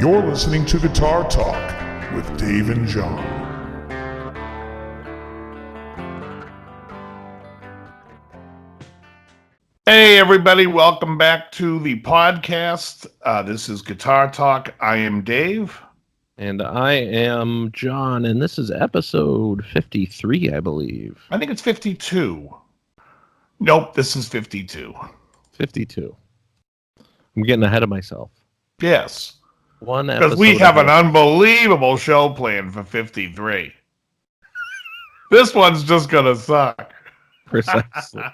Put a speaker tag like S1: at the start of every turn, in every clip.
S1: You're listening to Guitar Talk with Dave and John. Hey everybody, welcome back to the podcast. This is Guitar Talk. I am Dave.
S2: And I am John, and this is episode 53, I believe.
S1: I think it's 52. Nope, this is 52.
S2: 52. I'm getting ahead of myself.
S1: Yes.
S2: One episode.
S1: Because we have an unbelievable show planned for 53. This one's just going to suck.
S2: Precisely.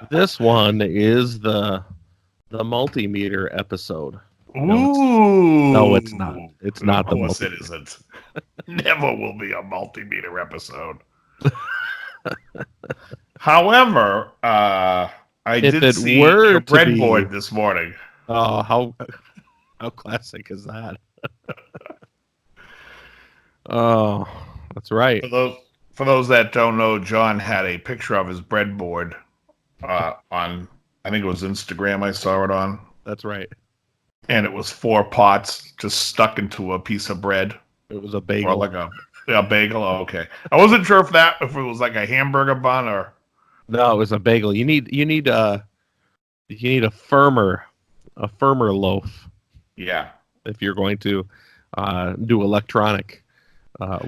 S2: This one is the multimeter episode.
S1: Ooh.
S2: No, it's not. It's not the multimeter.
S1: Of course it isn't. Never will be a multimeter episode. However, I did see your breadboard this morning.
S2: Oh, how classic is that? Oh, that's right.
S1: For those that don't know, John had a picture of his breadboard on, I think it was Instagram I saw it on.
S2: That's right.
S1: And it was 4 pots just stuck into a piece of bread.
S2: It was a bagel.
S1: Or like a bagel. Oh, okay. I wasn't sure if it was like a hamburger bun or.
S2: No, it was a bagel. You need a firmer loaf.
S1: Yeah.
S2: If you're going to do electronic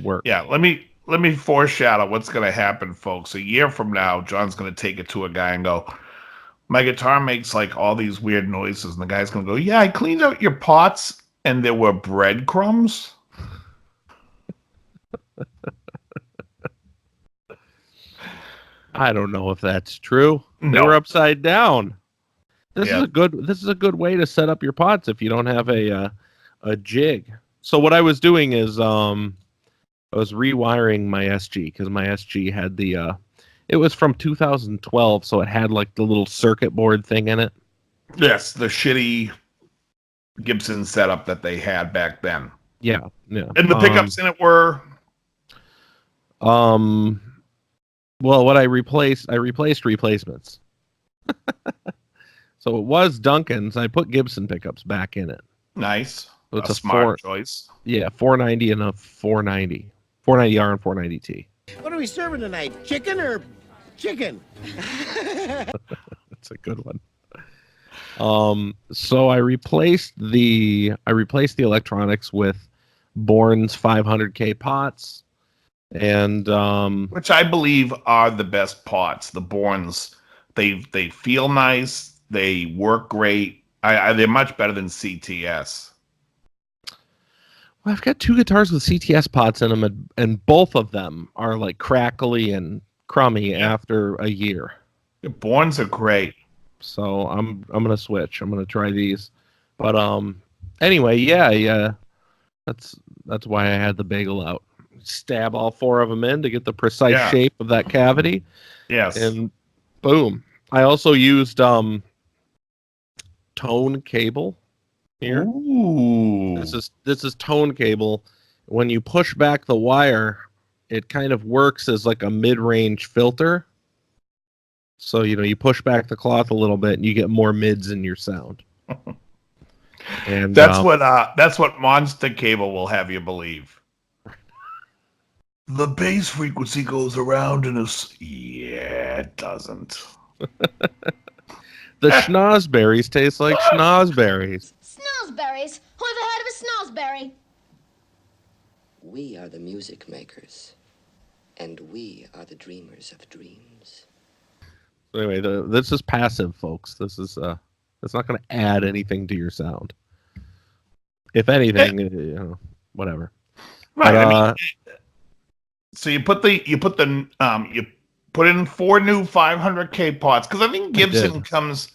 S2: work.
S1: Yeah. Let me foreshadow what's going to happen, folks. A year from now, John's going to take it to a guy and go, my guitar makes like all these weird noises. And the guy's going to go, yeah, I cleaned out your pots and there were breadcrumbs.
S2: I don't know if that's true.
S1: No.
S2: They were upside down. This is a good way to set up your pots if you don't have a jig. So what I was doing is I was rewiring my SG because my SG had it was from 2012, so it had like the little circuit board thing in it.
S1: Yes, the shitty Gibson setup that they had back then.
S2: Yeah.
S1: And the pickups in it were
S2: well, what I replaced replacements. So it was Duncan's. I put Gibson pickups back in it.
S1: Nice.
S2: So it's
S1: a smart choice.
S2: Yeah, 490 and a 490. 490R and 490T.
S3: What are we serving tonight? Chicken or chicken?
S2: That's a good one. So I replaced the electronics with Bourne's 500K pots, and
S1: which I believe are the best pots. The Bournes, they feel nice. They work great. They're much better than CTS.
S2: Well, I've got 2 guitars with CTS pots in them, and both of them are like crackly and crummy after a year.
S1: The Bournes are great.
S2: So I'm gonna switch. I'm gonna try these. But anyway, yeah. That's why I had the bagel out. Stab all 4 of them in to get the precise shape of that cavity.
S1: Yes.
S2: And boom. I also used tone cable here.
S1: Ooh.
S2: This is tone cable. When you push back the wire, it kind of works as like a mid-range filter. So, you push back the cloth a little bit and you get more mids in your sound. And
S1: that's what Monster Cable will have you believe. The bass frequency goes around in yeah, it doesn't.
S2: The schnozberries taste like schnozberries.
S4: Schnozberries? Who ever heard of a schnozberry?
S5: We are the music makers, and we are the dreamers of dreams.
S2: Anyway, this is passive, folks. This is it's not going to add anything to your sound. If anything, whatever.
S1: Right. So you put in 4 new 500K pots because I think Gibson comes.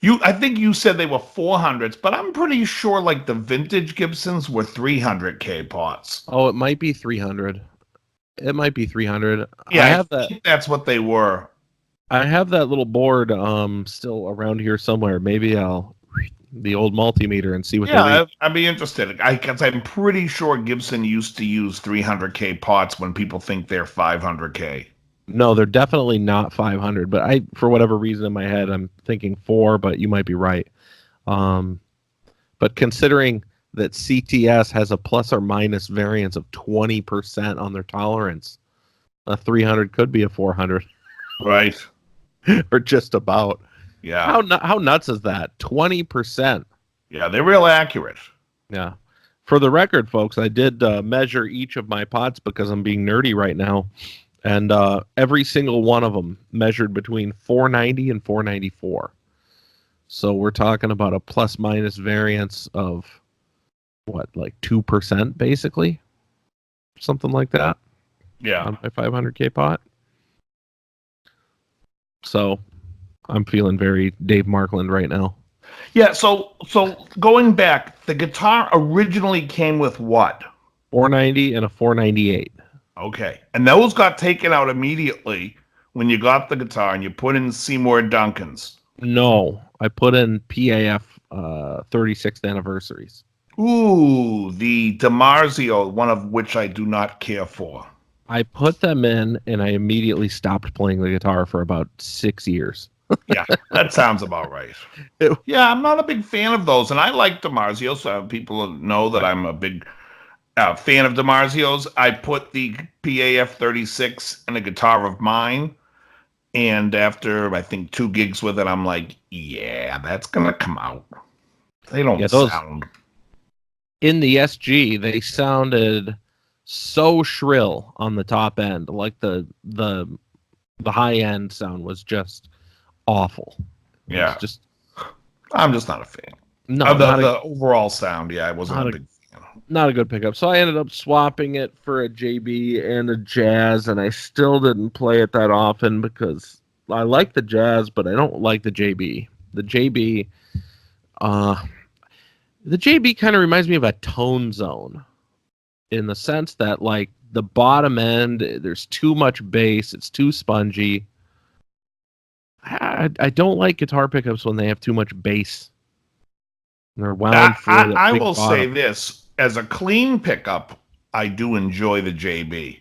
S1: I think you said they were 400s, but I'm pretty sure like the vintage Gibsons were 300K pots.
S2: Oh, it might be 300. It might be 300.
S1: Yeah, I think that's what they were.
S2: I have that little board still around here somewhere. Maybe I'll the old multimeter and see what.
S1: Yeah, I'd be interested. Because I'm pretty sure Gibson used to use 300K pots when people think they're 500K.
S2: No, they're definitely not 500. But for whatever reason in my head, I'm thinking 4. But you might be right. But But considering that CTS has a plus or minus variance of 20% on their tolerance, a 300 could be a 400.
S1: Right.
S2: Or just about.
S1: Yeah.
S2: How nuts is that? 20%.
S1: Yeah, they're real accurate.
S2: Yeah. For the record, folks, I did measure each of my pots because I'm being nerdy right now. And every single one of them measured between 490 and 494. So we're talking about a plus minus variance of what, like 2% basically? Something like that.
S1: Yeah.
S2: On my 500K pot. So I'm feeling very Dave Markland right now.
S1: Yeah, so going back, the guitar originally came with what?
S2: 490 and a 498.
S1: Okay. And those got taken out immediately when you got the guitar and you put in Seymour Duncan's.
S2: No, I put in PAF 36th anniversaries.
S1: Ooh, the DiMarzio, one of which I do not care for.
S2: I put them in and I immediately stopped playing the guitar for about 6 years.
S1: Yeah, that sounds about right. Yeah, I'm not a big fan of those, and I like DiMarzio, so people know that I'm a big fan of DiMarzio's. I put the PAF 36 in a guitar of mine, and after I think 2 gigs with it, I'm like, yeah, that's gonna come out. They don't sound.
S2: In the SG, they sounded so shrill on the top end, like the high end sound was just awful.
S1: Yeah,
S2: just
S1: I'm just not a fan.
S2: No,
S1: the overall sound. Yeah, I wasn't a big fan.
S2: Not a good pickup. So I ended up swapping it for a JB and a Jazz, and I still didn't play it that often because I like the Jazz, but I don't like the JB. The JB kind of reminds me of a Tone Zone in the sense that, like, the bottom end, there's too much bass, it's too spongy. I don't like guitar pickups when they have too much bass. They're wound for
S1: I will say this, as a clean pickup, I do enjoy the JB.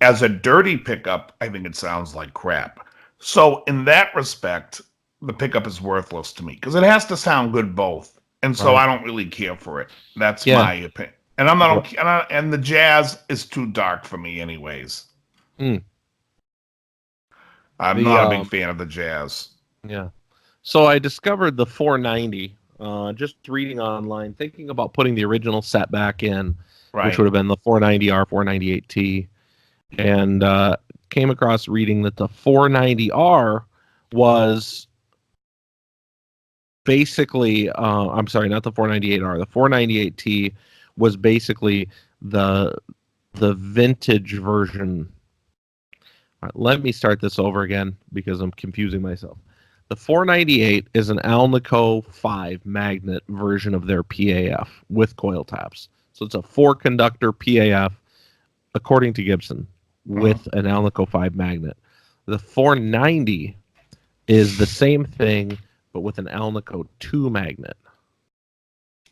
S1: As a dirty pickup, I think it sounds like crap. So in that respect, the pickup is worthless to me because it has to sound good both. And so I don't really care for it. That's my opinion. And I'm not and the Jazz is too dark for me anyways. I'm not a big fan of the Jazz.
S2: Yeah. So I discovered the 490 just reading online, thinking about putting the original set back in, which would have been the 490R, 498T, and came across reading that the 490R was basically, I'm sorry, not the 498R, the 498T was basically the vintage version. All right, let me start this over again because I'm confusing myself. The 498 is an Alnico 5 magnet version of their PAF with coil taps. So it's a 4-conductor PAF, according to Gibson, with an Alnico 5 magnet. The 490 is the same thing, but with an Alnico 2 magnet.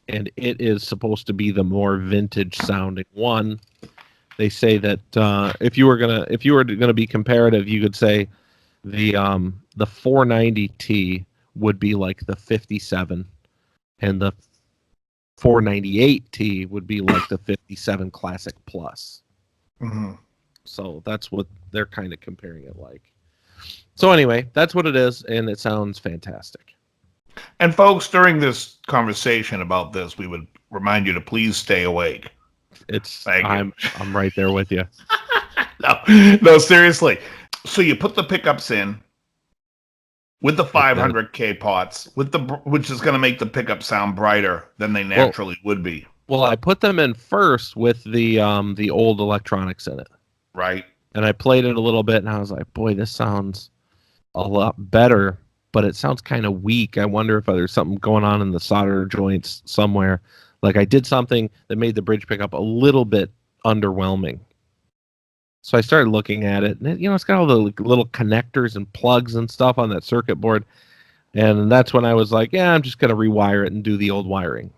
S2: And it is supposed to be the more vintage sounding one. They say that if you were gonna be comparative, you could say the 490T would be like the 57, and the 498T would be like the 57 Classic Plus. So that's what they're kind of comparing it like. So anyway, that's what it is, and it sounds fantastic.
S1: And folks, during this conversation about this, we would remind you to please stay awake.
S2: I'm right there with you.
S1: No, seriously. So you put the pickups in with the 500K pots, which is going to make the pickup sound brighter than they naturally would be.
S2: Well, I put them in first with the old electronics in it.
S1: Right.
S2: And I played it a little bit, and I was like, boy, this sounds a lot better, but it sounds kind of weak. I wonder if there's something going on in the solder joints somewhere. Like I did something that made the bridge pickup a little bit underwhelming. So I started looking at it, and it's got all the little connectors and plugs and stuff on that circuit board. And that's when I was like, yeah, I'm just going to rewire it and do the old wiring.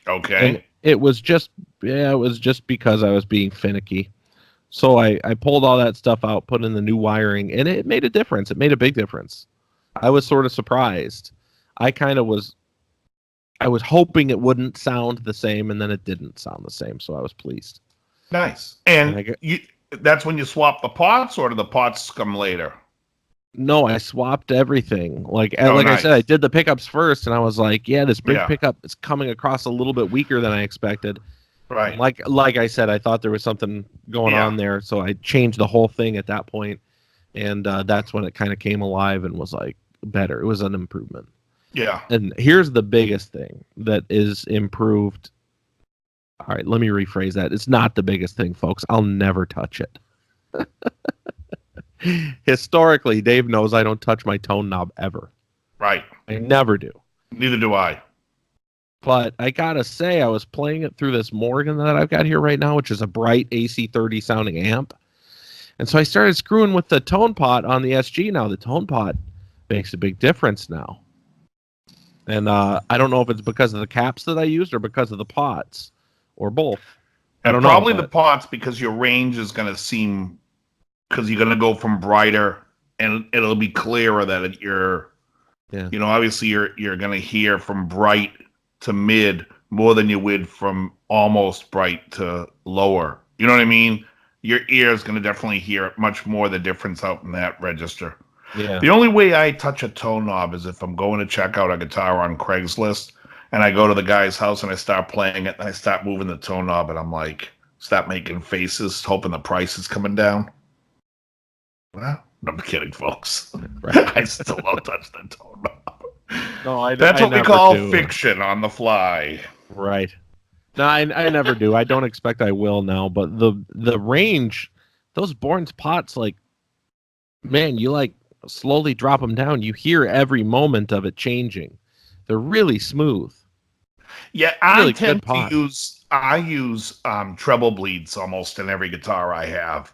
S1: Okay.
S2: And it was just because I was being finicky. So I pulled all that stuff out, put in the new wiring, and it made a difference. It made a big difference. I was sort of surprised. I kind of was I was hoping it wouldn't sound the same, and then it didn't sound the same, so I was pleased.
S1: Nice. And that's when you swap the pots, or do the pots come later?
S2: No, I swapped everything. Like
S1: Nice.
S2: I said, I did the pickups first, and I was like, yeah, this big
S1: Yeah.
S2: pickup is coming across a little bit weaker than I expected.
S1: Right.
S2: Like I said, I thought there was something going on there, so I changed the whole thing at that point, and that's when it kind of came alive and was like better. It was an improvement.
S1: Yeah.
S2: And here's the biggest thing that is improved. All right, let me rephrase that. It's not the biggest thing, folks. I'll never touch it. Historically, Dave knows I don't touch my tone knob ever.
S1: Right.
S2: I never do.
S1: Neither do I.
S2: But I gotta say, I was playing it through this Morgan that I've got here right now, which is a bright AC30 sounding amp. And so I started screwing with the tone pot on the SG now. The tone pot makes a big difference now. And I don't know if it's because of the caps that I used or because of the pots or both. I don't know.
S1: Probably the pots, because your range is going to seem, because you're going to go from brighter and it'll be clearer that you're, obviously you're going to hear from bright to mid more than you would from almost bright to lower. You know what I mean? Your ear is going to definitely hear much more the difference out in that register.
S2: Yeah.
S1: The only way I touch a tone knob is if I'm going to check out a guitar on Craigslist and I go to the guy's house and I start playing it and I start moving the tone knob and I'm like, start making faces, hoping the price is coming down. Well, I'm kidding, folks. Right. I still don't touch the tone knob.
S2: No,
S1: That's what we call fiction on the fly.
S2: Right. No, I never do. I don't expect I will now, but the range, those Bourne's pots, like, man, you like slowly drop them down. You hear every moment of it changing. They're really smooth.
S1: Yeah, I tend to use treble bleeds almost in every guitar I have.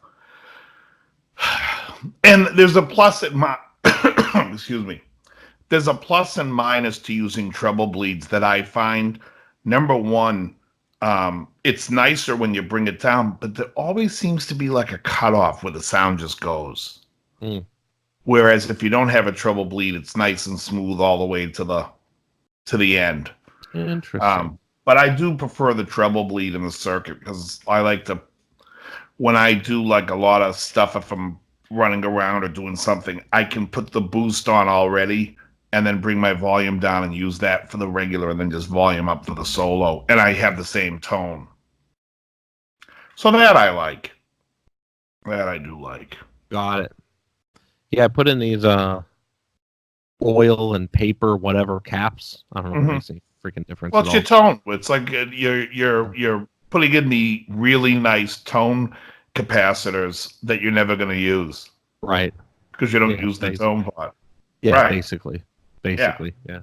S1: And there's a plus at my excuse me. There's a plus and minus to using treble bleeds that I find. Number one, it's nicer when you bring it down, but there always seems to be like a cutoff where the sound just goes.
S2: Mm.
S1: Whereas if you don't have a treble bleed, it's nice and smooth all the way to the end.
S2: Interesting.
S1: But I do prefer the treble bleed in the circuit because I like to, when I do like a lot of stuff, if I'm running around or doing something, I can put the boost on already and then bring my volume down and use that for the regular and then just volume up for the solo. And I have the same tone. So that I like. That I do like.
S2: Got it. Yeah, I put in these oil and paper whatever caps. I don't know if makes any freaking difference.
S1: Well, it's your tone. It's like you're putting in the really nice tone capacitors that you're never going to use.
S2: Right.
S1: Because you don't use the tone pot.
S2: Yeah,
S1: right.
S2: Basically, yeah.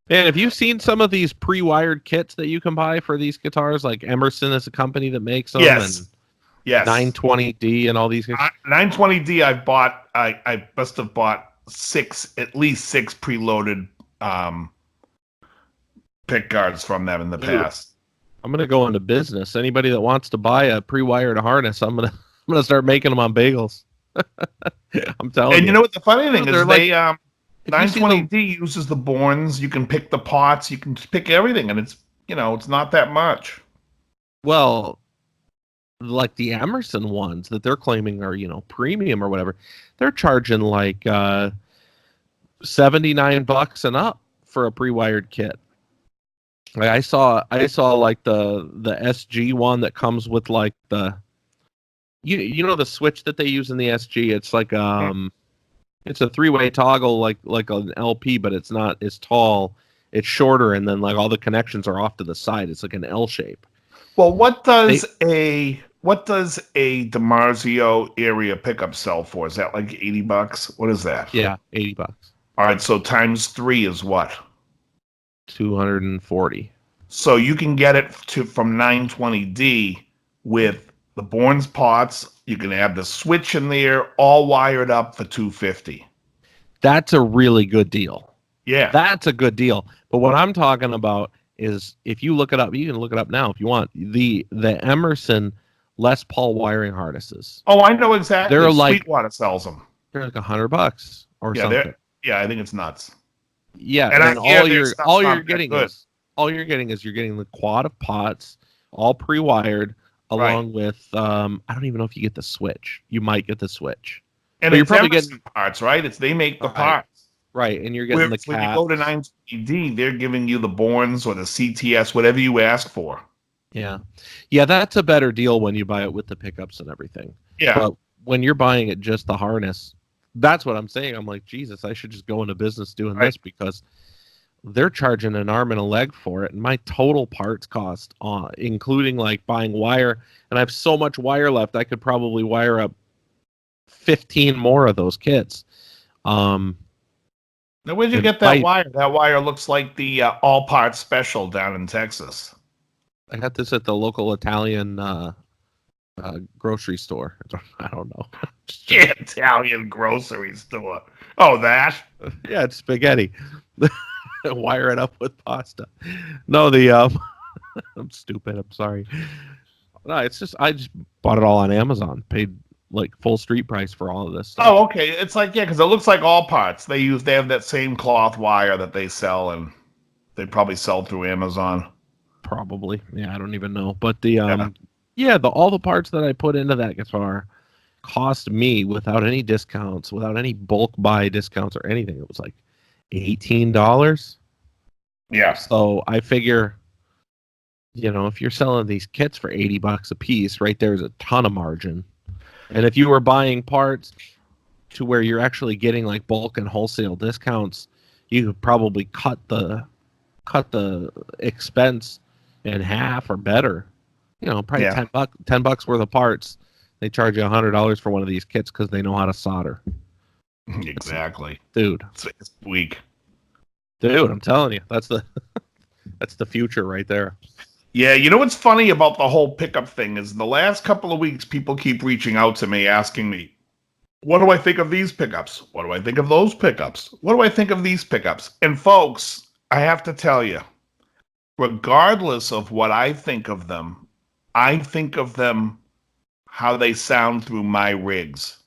S2: And have you seen some of these pre-wired kits that you can buy for these guitars? Like Emerson is a company that makes them.
S1: Yes.
S2: And
S1: yes.
S2: 920D and all these.
S1: 920D. I must have bought at least six preloaded pick guards from them in the past.
S2: I'm gonna go into business. Anybody that wants to buy a pre-wired harness, I'm gonna start making them on bagels. I'm telling you.
S1: And you know what the funny thing is?
S2: Like,
S1: 920D uses the Bournes. You can pick the pots. You can pick everything, and it's not that much.
S2: Well, like the Emerson ones that they're claiming are premium or whatever, they're charging like $79 and up for a pre-wired kit. Like I saw like the SG one that comes with like the the switch that they use in the SG. It's like it's a 3-way toggle like an LP, but it's not as tall. It's shorter, and then like all the connections are off to the side. It's like an L shape.
S1: Well, what does a DiMarzio area pickup sell for? Is that like $80? What is that?
S2: Yeah, $80.
S1: All right, so times 3 is what?
S2: 240.
S1: So you can get it from 920D with the Bourne's pots. You can add the switch in there, all wired up for $250.
S2: That's a really good deal.
S1: Yeah,
S2: that's a good deal. But what I'm talking about is, if you look it up, you can look it up now if you want. The Emerson Les Paul wiring harnesses.
S1: Oh, I know exactly.
S2: They're like
S1: Sweetwater sells them.
S2: They're like $100 or something.
S1: Yeah, I think it's nuts.
S2: Yeah, and all you're getting is all you're getting is you're getting the quad of pots, all pre-wired, along with I don't even know if you get the switch. You might get the switch,
S1: And
S2: but you're
S1: it's
S2: probably
S1: Emerson
S2: getting
S1: parts, right? It's they make the
S2: right,
S1: parts.
S2: right, and you're getting the
S1: Whereas when you go to
S2: caps.
S1: 920D, they're giving you the Bournes or the CTS, whatever you ask for.
S2: Yeah, yeah, that's a better deal when you buy it with the pickups and everything.
S1: Yeah.
S2: But when you're buying it just the harness, that's what I'm saying. I'm like, Jesus, I should just go into business doing
S1: Right.
S2: this because they're charging an arm and a leg for it, and my total parts cost, including like buying wire, and I have so much wire left, I could probably wire up 15 more of those kits.
S1: Now, where'd you
S2: And
S1: get that wire? That wire looks like the all parts special down in Texas.
S2: I got this at the local Italian grocery store. I don't know.
S1: Italian grocery store. Oh, that?
S2: Yeah, it's spaghetti. Wire it up with pasta. No, I'm stupid. I'm sorry. No, it's just I just bought it all on Amazon. Paid like full street price for all of this stuff.
S1: Oh, okay. It's like, yeah, because it looks like all parts. They have that same cloth wire that they sell, and they probably sell through Amazon.
S2: Probably. Yeah, I don't even know. But all the parts that I put into that guitar cost me without any discounts, without any bulk buy discounts or anything. It was like $18.
S1: Yeah.
S2: So I figure, if you're selling these kits for $80 a piece, right there's a ton of margin. And if you were buying parts to where you're actually getting like bulk and wholesale discounts, you could probably cut the expense in half or better. Probably $10 worth of parts. They charge you $100 for one of these kits because they know how to solder.
S1: Exactly.
S2: Dude.
S1: It's weak.
S2: Dude, I'm telling you, that's the future right there.
S1: Yeah, you know what's funny about the whole pickup thing is the last couple of weeks, people keep reaching out to me asking me, what do I think of these pickups? What do I think of those pickups? What do I think of these pickups? And folks, I have to tell you, regardless of what I think of them how they sound through my rigs.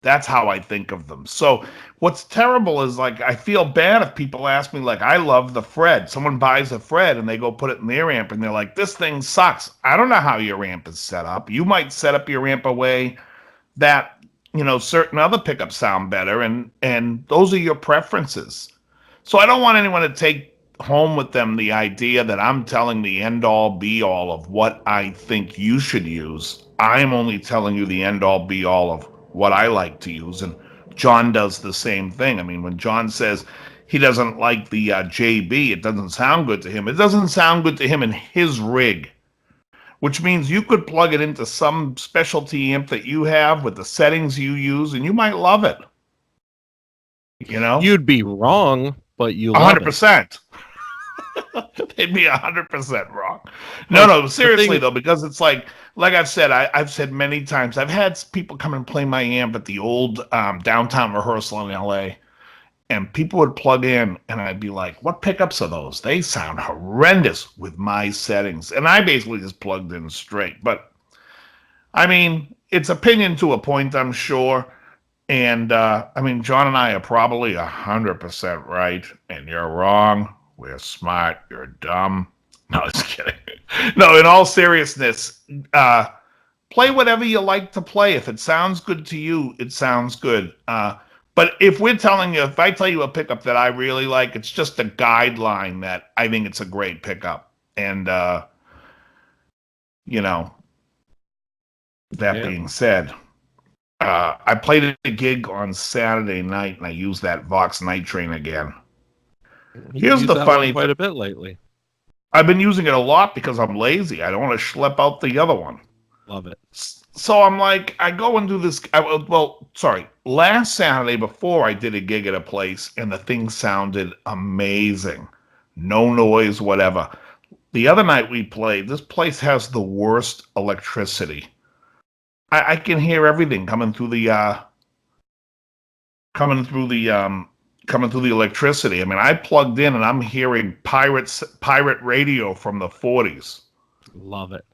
S1: That's how I think of them. So what's terrible is, like, I feel bad if people ask me, like, I love the Fred. Someone buys a Fred and they go put it in their amp and they're like, this thing sucks. I don't know how your amp is set up. You might set up your amp a way that, certain other pickups sound better, and those are your preferences. So I don't want anyone to take home with them the idea that I'm telling the end all be all of what I think you should use. I'm only telling you the end all be all of what I like to use. And John does the same thing. I mean, when John says he doesn't like the JB, it doesn't sound good to him. It doesn't sound good to him in his rig, which means you could plug it into some specialty amp that you have with the settings you use, and you might love it.
S2: You'd be wrong, but you love
S1: 100%. They'd be 100% wrong. No, seriously though, because it's like I've said, I've said many times, I've had people come and play my amp at the old downtown rehearsal in LA, and people would plug in, and I'd be like, what pickups are those? They sound horrendous with my settings. And I basically just plugged in straight. But, I mean, it's opinion to a point, I'm sure. And, John and I are probably 100% right, and you're wrong. We're smart. You're dumb. No, just kidding. No, in all seriousness, play whatever you like to play. If it sounds good to you, it sounds good. But if I tell you a pickup that I really like, it's just a guideline that I think it's a great pickup. And, that being said, I played a gig on Saturday night, and I used that Vox Night Train again. Here's the funny thing.
S2: Quite a bit lately.
S1: I've been using it a lot because I'm lazy. I don't want to schlep out the other one.
S2: Love it.
S1: So I'm like, I go and do this. Last Saturday before I did a gig at a place, and the thing sounded amazing. No noise, whatever. The other night we played, this place has the worst electricity. I can hear everything coming through the electricity. I mean, I plugged in and I'm hearing pirate radio from the 40s.
S2: Love it.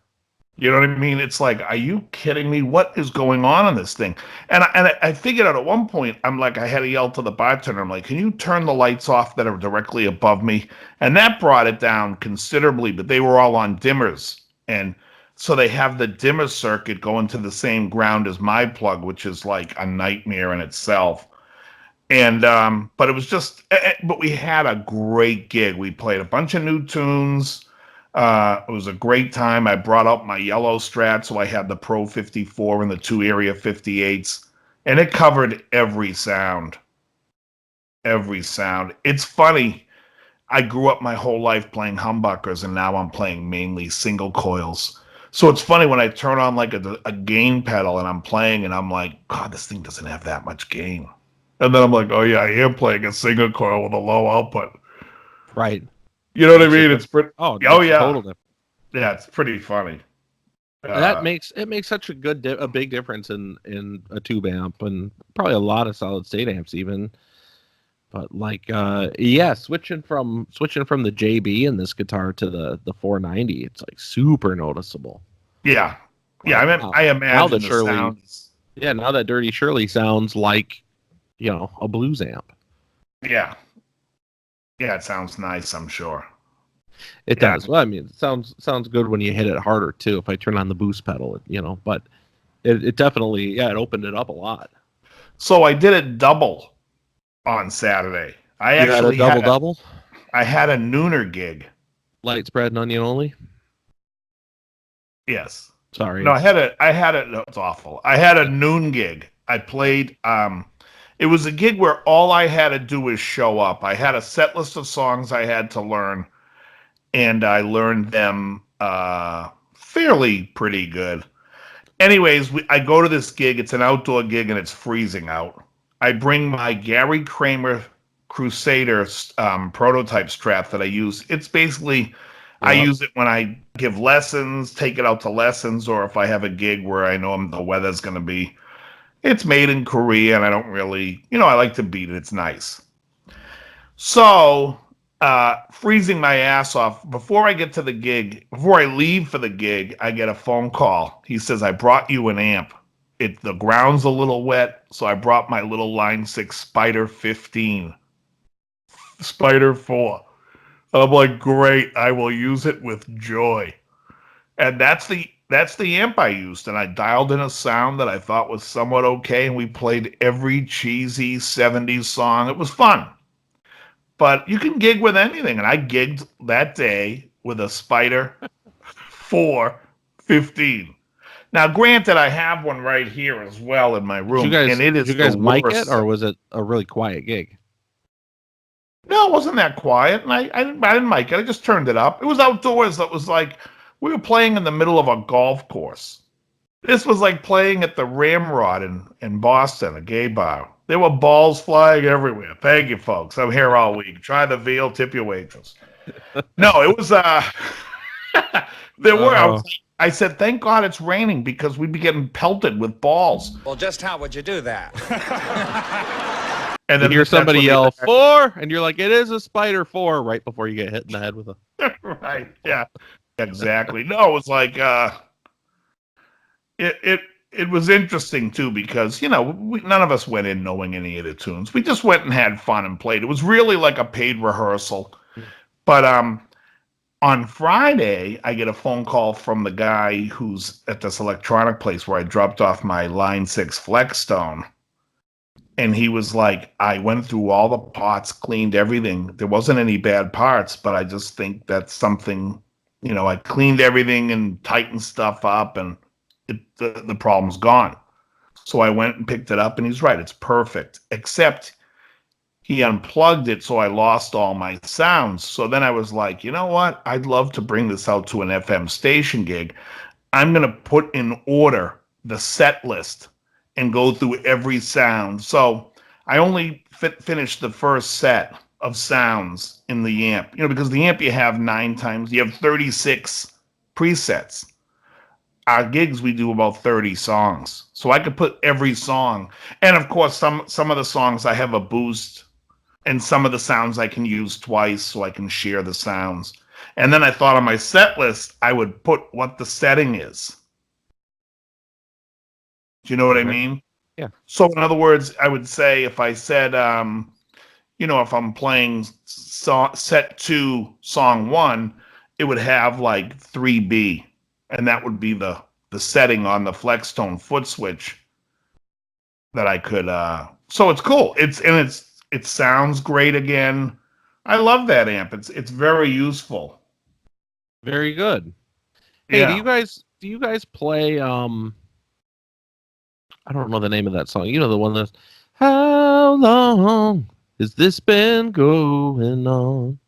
S1: You know what I mean? It's like, are you kidding me? What is going on this thing? And I figured out at one point, I'm like, I had to yell to the bartender. I'm like, can you turn the lights off that are directly above me? And that brought it down considerably, but they were all on dimmers. And so they have the dimmer circuit going to the same ground as my plug, which is like a nightmare in itself. And but it was just but we had a great gig. We played a bunch of new tunes. It was a great time. I brought up my yellow Strat, so I had the Pro 54 and the two Area 58s, and it covered every sound. Every sound. It's funny. I grew up my whole life playing humbuckers, and now I'm playing mainly single coils. So it's funny when I turn on like a gain pedal and I'm playing, and I'm like, God, this thing doesn't have that much gain. And then I'm like, oh yeah, I am playing a single coil with a low output.
S2: Right.
S1: You know what I mean? It's pretty.
S2: Oh
S1: Yeah.
S2: Total difference.
S1: Yeah, it's pretty funny.
S2: That makes such a a big difference in a tube amp and probably a lot of solid state amps even. But like yeah, switching from the JB in this guitar to the 490, it's like super noticeable.
S1: Yeah. Yeah, I imagine
S2: now that
S1: the sounds.
S2: Yeah, now that Dirty Shirley sounds like, a blues amp.
S1: Yeah. Yeah, it sounds nice, I'm sure.
S2: It does. Well, I mean, it sounds good when you hit it harder too. If I turn on the boost pedal, but it definitely, it opened it up a lot.
S1: So I did a double on Saturday. I actually
S2: had a double.
S1: I had a nooner gig.
S2: Light spread and onion only.
S1: Yes.
S2: Sorry.
S1: No, no, it's awful. I had a noon gig. I played it was a gig where all I had to do was show up. I had a set list of songs I had to learn, and I learned them fairly pretty good. Anyways, I go to this gig. It's an outdoor gig, and it's freezing out. I bring my Gary Kramer Crusader prototype Strat that I use. It's basically, I use it when I give lessons, take it out to lessons, or if I have a gig where I know the weather's going to be. It's made in Korea, and I don't really, I like to beat it. It's nice. So, freezing my ass off. Before I get to the gig, before I leave for the gig, I get a phone call. He says, I brought you an amp. The ground's a little wet, so I brought my little Line 6 Spider 15. Spider 4. I'm like, great, I will use it with joy. And that's the amp I used, and I dialed in a sound that I thought was somewhat okay, and we played every cheesy 70s song. It was fun. But you can gig with anything, and I gigged that day with a Spider 4 15. Now, granted, I have one right here as well in my room, and it is
S2: did you guys
S1: the
S2: mic
S1: worst.
S2: it, or was it a really quiet gig?
S1: No, it wasn't that quiet, and I didn't mic it. I just turned it up. It was outdoors. That was like we were playing in the middle of a golf course. This was like playing at the Ramrod in Boston, a gay bar. There were balls flying everywhere. Thank you, folks. I'm here all week. Try the veal, tip your waitress. No, it was there were. I said, thank God it's raining because we'd be getting pelted with balls.
S6: Well, just how would you do that?
S2: And then you hear somebody yell 4, and you're like, it is a Spider 4 right before you get hit in the head with a.
S1: Right. Yeah. Exactly. No, it was like it was interesting too because none of us went in knowing any of the tunes. We just went and had fun and played. It was really like a paid rehearsal. But on Friday, I get a phone call from the guy who's at this electronic place where I dropped off my Line 6 Flexstone. And he was like, I went through all the parts, cleaned everything. There wasn't any bad parts, but I just think that's something, I cleaned everything and tightened stuff up, and the problem's gone. So I went and picked it up, and he's right. It's perfect, except he unplugged it, so I lost all my sounds. So then I was like, you know what? I'd love to bring this out to an FM station gig. I'm going to put in order the set list and go through every sound. So I only finished the first set of sounds in the amp, because the amp you have 9 times, you have 36 presets. Our gigs, we do about 30 songs. So I could put every song. And of course, some of the songs I have a boost, and some of the sounds I can use twice so I can share the sounds. And then I thought on my set list, I would put what the setting is. Do you know what I mean?
S2: Yeah.
S1: So in other words, I would say if I said, if I'm playing set 2, song 1, it would have like 3B, and that would be the setting on the flex tone foot switch that I could. So it's cool. It sounds great again. I love that amp. It's very useful.
S2: Very good. Hey,
S1: Yeah.
S2: do you guys play I don't know the name of that song. You know the one that's How long has this been going on?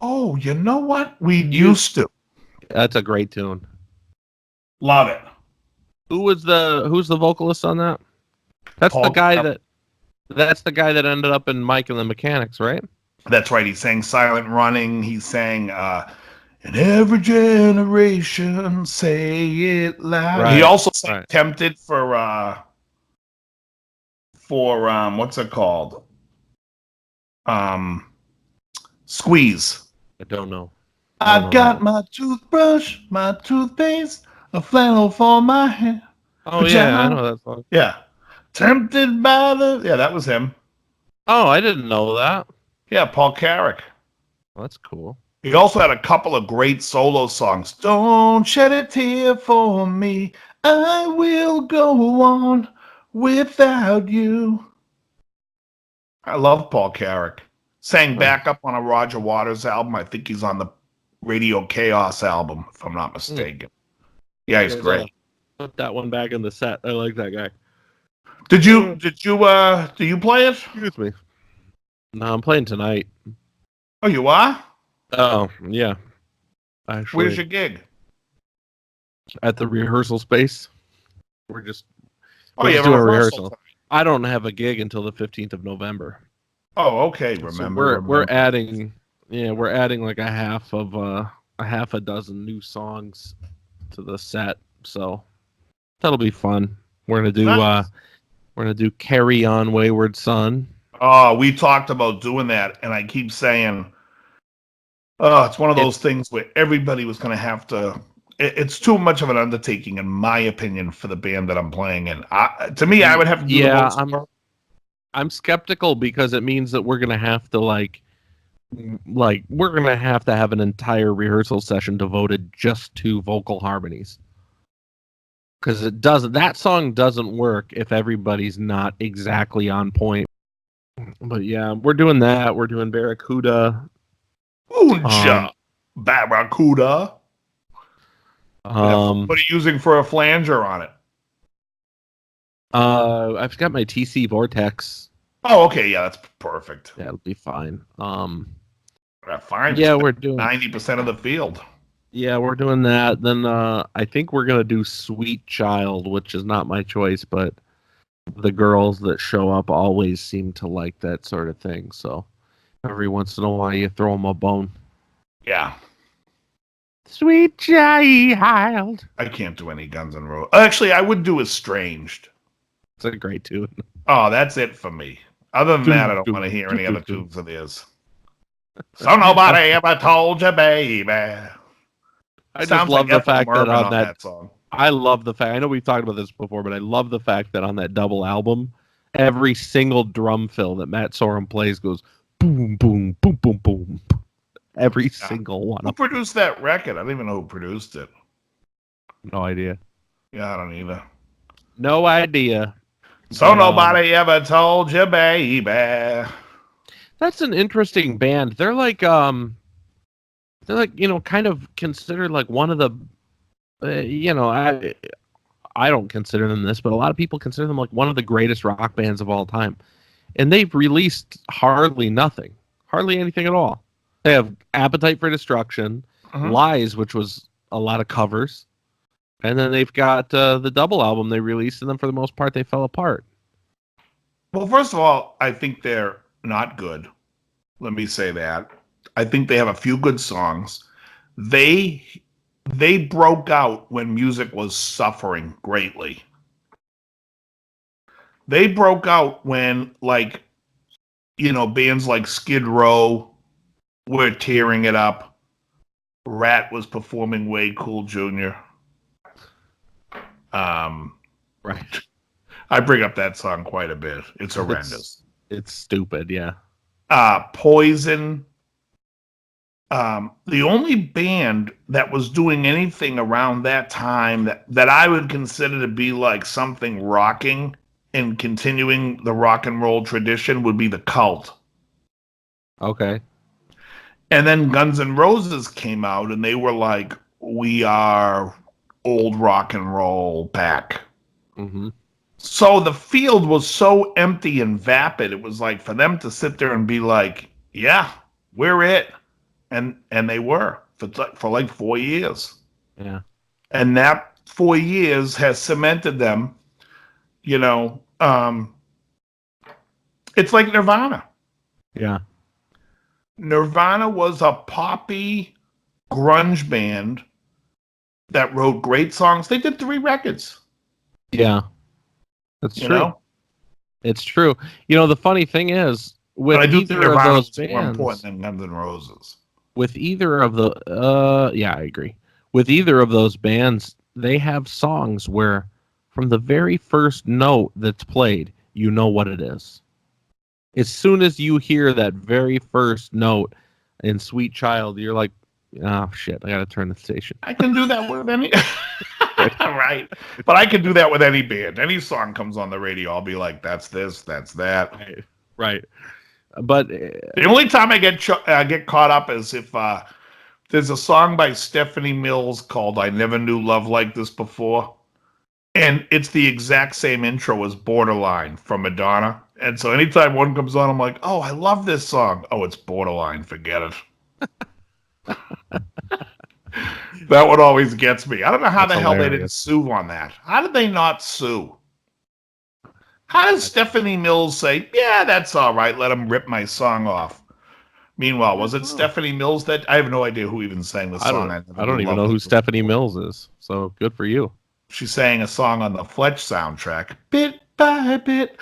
S1: Oh, you know what? We used to.
S2: That's a great tune.
S1: Love it.
S2: Who's the vocalist on that? That's
S1: Paul
S2: the guy
S1: Kelly.
S2: that's the guy that ended up in Mike and the Mechanics, right?
S1: That's right. He sang Silent Running. He sang In Every Generation, Say It Loud. He
S2: Right,
S1: also sang
S2: right.
S1: Tempted for what's it called? Squeeze.
S2: I don't know.
S1: I've got my toothbrush, my toothpaste, a flannel for my hair.
S2: Oh yeah, I know that song.
S1: Yeah. Tempted by yeah, that was him.
S2: Oh, I didn't know that.
S1: Yeah, Paul Carrick.
S2: Well, that's cool.
S1: He also had a couple of great solo songs. Don't shed a tear for me. I will go on without you. I love Paul Carrick. Sang backup on a Roger Waters album. I think he's on the Radio Chaos album, if I'm not mistaken. Yeah, he's great.
S2: Put that one back in the set. I like that guy.
S1: Do you play it?
S2: Excuse me. No, I'm playing tonight.
S1: Oh, you are?
S2: Oh, yeah. Actually,
S1: Where's your gig?
S2: at the rehearsal space. We're just
S1: Oh, you have
S2: doing
S1: a
S2: a
S1: rehearsal.
S2: rehearsal. I don't have a gig until the 15th of November.
S1: Oh, okay. Remember.
S2: We're adding like a half a dozen new songs to the set. So that'll be fun. We're gonna do Carry On Wayward Son.
S1: Oh, we talked about doing that, and I keep saying, oh, it's one of those things where everybody was going to have to. It's too much of an undertaking, in my opinion, for the band that I'm playing in. To me, I would have to do the most work.
S2: I'm skeptical because it means that we're gonna have to we're gonna have to have an entire rehearsal session devoted just to vocal harmonies. Because that song doesn't work if everybody's not exactly on point. But yeah, we're doing that. We're doing Barracuda.
S1: Barracuda. What are you using for a flanger on it?
S2: I've got my TC Vortex.
S1: Oh, okay, yeah, that's perfect.
S2: That'll be fine.
S1: Fine.
S2: Yeah, we're doing
S1: 90% of the field.
S2: Yeah, we're doing that. Then I think we're gonna do Sweet Child, which is not my choice, but the girls that show up always seem to like that sort of thing. So every once in a while, you throw them a bone.
S1: Yeah.
S2: Sweet Child.
S1: I can't do any Guns N' Roses. Actually, I would do Estranged.
S2: It's a great tune.
S1: Oh, that's it for me. Other than that, I don't want to hear any other tunes of theirs. So nobody ever told you, baby.
S2: I just love the fact that on
S1: that song.
S2: I love the fact. I know we've talked about this before, but I love the fact that on that double album, every single drum fill that Matt Sorum plays goes boom, boom, boom, boom, boom. Every single one.
S1: Who produced that record? I don't even know who produced it.
S2: No idea.
S1: Yeah, I don't either.
S2: No idea.
S1: So nobody ever told you, baby.
S2: That's an interesting band. They're like kind of considered like one of the I don't consider them this, but a lot of people consider them like one of the greatest rock bands of all time. And they've released hardly anything at all. They have Appetite for Destruction, Lies, which was a lot of covers. And then they've got the double album they released, and then for the most part, they fell apart.
S1: Well, first of all, I think they're not good. Let me say that. I think they have a few good songs. They broke out when music was suffering greatly. They broke out when, bands like Skid Row were tearing it up. Rat was performing Way Cool Jr.
S2: Right.
S1: I bring up that song quite a bit. It's horrendous.
S2: It's stupid, yeah.
S1: Poison. The only band that was doing anything around that time that I would consider to be like something rocking and continuing the rock and roll tradition would be the Cult.
S2: Okay.
S1: And then Guns N' Roses came out and they were like, we are old rock and roll back.
S2: Mm-hmm.
S1: So the field was so empty and vapid. It was like for them to sit there and be like, yeah, we're it. And they were for like 4 years.
S2: Yeah.
S1: And that 4 years has cemented them, you know, it's like Nirvana.
S2: Yeah.
S1: Nirvana was a poppy grunge band that wrote great songs. They did 3 records.
S2: Yeah. That's
S1: You
S2: true.
S1: know?
S2: It's true. You know, the funny thing is, with
S1: But I do think
S2: either of
S1: Nirvana
S2: those
S1: is more important
S2: bands,
S1: than Guns N' Roses.
S2: with either of the, yeah, I agree. With either of those bands, they have songs where, from the very first note that's played, you know what it is. As soon as you hear that very first note in Sweet Child, you're like, oh shit, I gotta turn the station.
S1: I can do that with any right. But I can do that with any band. Any song comes on the radio, I'll be like, that's this, that's that.
S2: Right. But
S1: The only time I get caught up is if there's a song by Stephanie Mills called I Never Knew Love Like This Before. And it's the exact same intro as Borderline from Madonna. And so anytime one comes on, I'm like, oh, I love this song. Oh, it's Borderline. Forget it. That one always gets me. I don't know how
S2: That's
S1: the hell they didn't
S2: hilarious.
S1: sue on that. How did they not sue? How does Stephanie Mills say, yeah, that's all right, let him rip my song off? Meanwhile, was it Stephanie Mills that... I have no idea who even sang the song.
S2: I don't even know who Stephanie Mills is. So good for you.
S1: She sang a song on the Fletch soundtrack, bit by bit.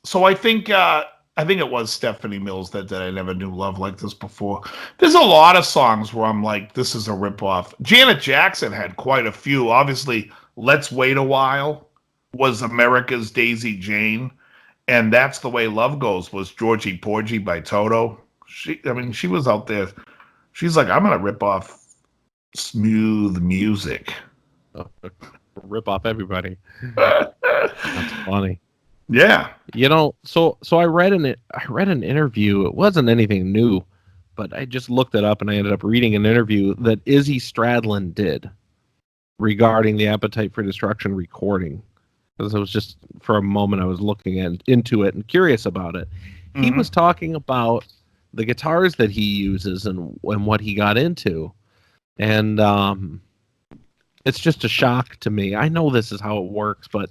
S1: So I think it was Stephanie Mills that I Never Knew Love Like This Before. There's a lot of songs where I'm like, this is a ripoff. Janet Jackson had quite a few. Obviously, Let's Wait a While was America's Daisy Jane, and That's the Way Love Goes was Georgie Porgy by Toto. She was out there. She's like, I'm gonna rip off smooth music.
S2: Rip off everybody. That's funny.
S1: Yeah.
S2: You know, so I read an interview. It wasn't anything new, but I just looked it up and I ended up reading an interview that Izzy Stradlin did regarding the Appetite for Destruction recording. Because it was just for a moment I was looking into it and curious about it. Mm-hmm. He was talking about the guitars that he uses and what he got into. And it's just a shock to me. I know this is how it works, but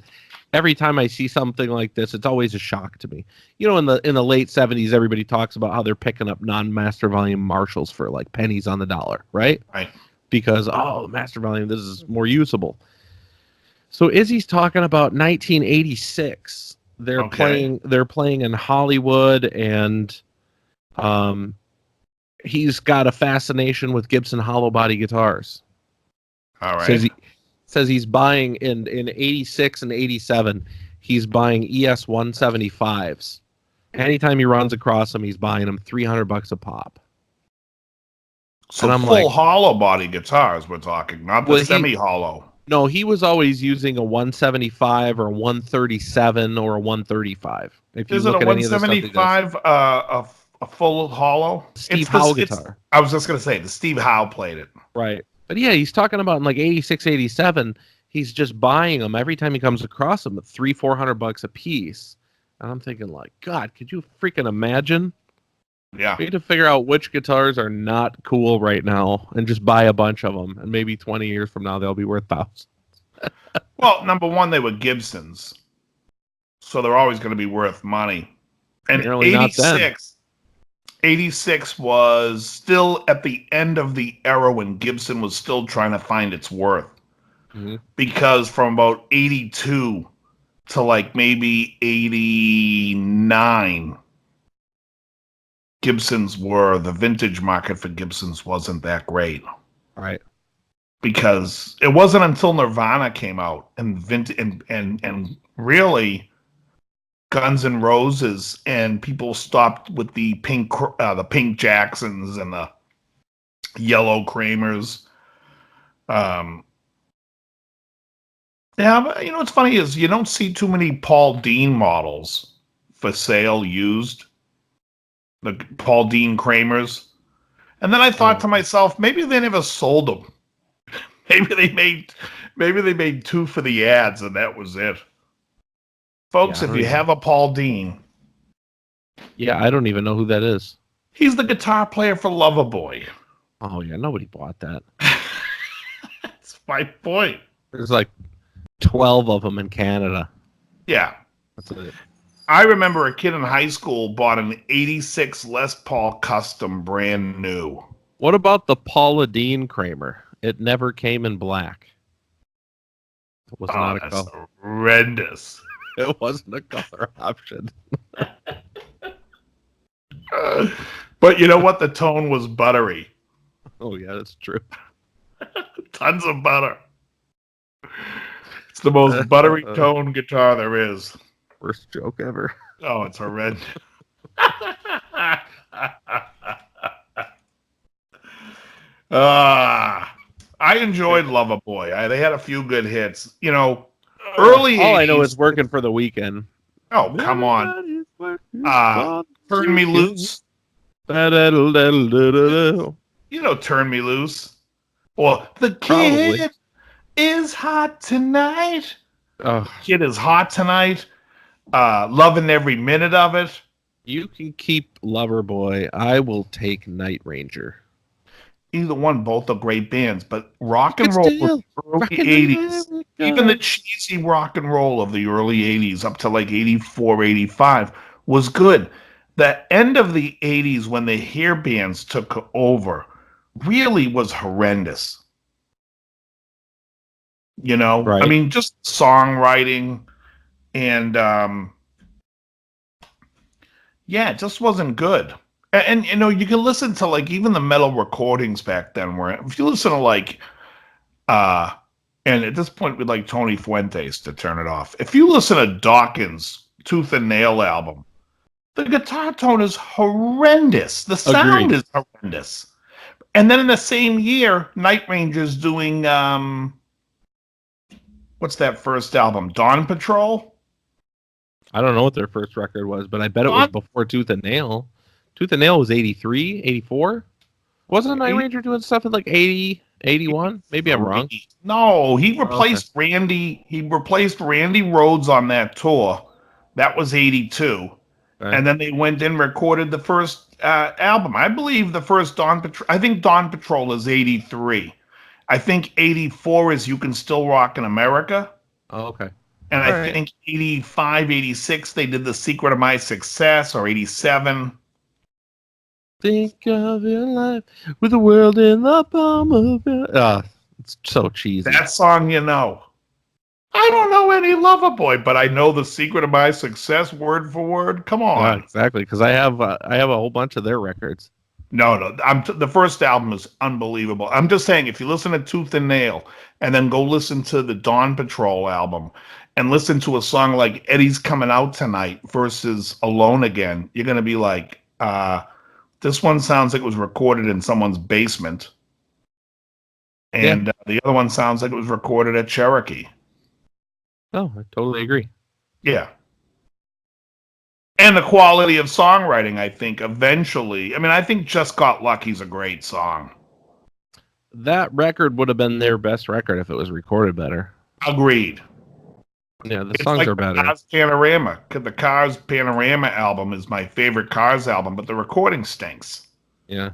S2: every time I see something like this, it's always a shock to me. You know, in the late 70s, everybody talks about how they're picking up non-master volume Marshalls for like pennies on the dollar, right?
S1: Right.
S2: Because, master volume, this is more usable. So Izzy's talking about 1986. They're playing in Hollywood, and he's got a fascination with Gibson hollow body guitars.
S1: All right.
S2: Says he's buying in 86 and 87, he's buying ES 175s. Anytime he runs across them, he's buying them $300 a pop.
S1: So full hollow body guitars we're talking, not the semi-hollow.
S2: No, he was always using a 175 or a 137 or a 135. If you
S1: Is it
S2: look
S1: a
S2: at any of the stuff
S1: 175 a full hollow?
S2: Steve Howe guitar.
S1: I was just going to say, the Steve Howe played it.
S2: Right. But yeah, he's talking about in like 86, 87, he's just buying them every time he comes across them at $300-400 a piece. And I'm thinking like, God, could you freaking imagine?
S1: Yeah.
S2: We need to figure out which guitars are not cool right now and just buy a bunch of them. And maybe 20 years from now, they'll be worth thousands.
S1: Well, number one, they were Gibsons. So they're always going to be worth money. And 86 was still at the end of the era when Gibson was still trying to find its worth. Mm-hmm. Because from about 82 to like maybe 89, Gibsons were, the vintage market for Gibsons wasn't that great.
S2: Right.
S1: Because it wasn't until Nirvana came out and really Guns N' Roses and people stopped with the pink Jacksons and the yellow Kramers. Yeah, but what's funny is you don't see too many Paul Dean models for sale used. The Paul Dean Kramers. And then I thought to myself, maybe they never sold them. Maybe they made two for the ads and that was it. Folks, if you have a Paul Dean.
S2: Yeah, I don't even know who that is.
S1: He's the guitar player for Loverboy.
S2: Oh yeah, nobody bought that.
S1: That's my point.
S2: There's like 12 of them in Canada.
S1: Yeah.
S2: That's it.
S1: I remember a kid in high school bought an 86 Les Paul Custom brand new.
S2: What about the Paula Dean Kramer? It never came in black. It was not a color.
S1: Horrendous.
S2: It wasn't a color option.
S1: But you know what? The tone was buttery.
S2: Oh yeah, that's true.
S1: Tons of butter. It's the most buttery tone guitar there is.
S2: Worst joke ever.
S1: Oh, it's horrendous. I enjoyed Loverboy. They had a few good hits. Early
S2: all
S1: 80s,
S2: I know is working for the weekend.
S1: Oh, come on. Turn Me Loose. Turn Me Loose. Well, the kid is hot tonight. Kid is hot tonight. Loving every minute of it.
S2: You can keep Loverboy. I will take Night Ranger.
S1: Either one, both are great bands, but rock and roll of the early 80s, even the cheesy rock and roll of the early 80s up to like 84, 85 was good. The end of the 80s when the hair bands took over really was horrendous.
S2: Right.
S1: I mean, just songwriting and it just wasn't good. And you can listen to like even the metal recordings back then where if you listen to like and at this point we'd like Tony Fuentes to turn it off. If you listen to Dawkins' Tooth and Nail album, the guitar tone is horrendous. The sound is horrendous. And then in the same year, Night Ranger's doing what's that first album? Dawn Patrol?
S2: I don't know what their first record was, but I bet it was before Tooth and Nail. Tooth and Nail was 83, 84? Wasn't Night Ranger doing stuff in like 80, 81? Maybe I'm wrong.
S1: No, he replaced Randy. He replaced Randy Rhoads on that tour. That was 82. Okay. And then they went and recorded the first album. I believe the first Dawn Patrol. I think Dawn Patrol is 83. I think 84 is You Can Still Rock in America.
S2: Oh, okay.
S1: And I think 85, 86, they did The Secret of My Success, or 87.
S2: Think of your life with the world in the palm of your... it's so cheesy.
S1: That song, I don't know any Loverboy, but I know The Secret of My Success word for word. Come on.
S2: Yeah, exactly, because I have a whole bunch of their records.
S1: No, the first album is unbelievable. I'm just saying, if you listen to Tooth and Nail and then go listen to the Dawn Patrol album and listen to a song like Eddie's Coming Out Tonight versus Alone Again, you're going to be like, this one sounds like it was recorded in someone's basement. And the other one sounds like it was recorded at Cherokee.
S2: Oh, I totally agree.
S1: Yeah. And the quality of songwriting, I think, eventually... I think Just Got Lucky's a great song.
S2: That record would have been their best record if it was recorded better.
S1: Agreed.
S2: Yeah, the songs are better.
S1: Cars Panorama. The Cars Panorama album is my favorite Cars album, but the recording stinks.
S2: Yeah.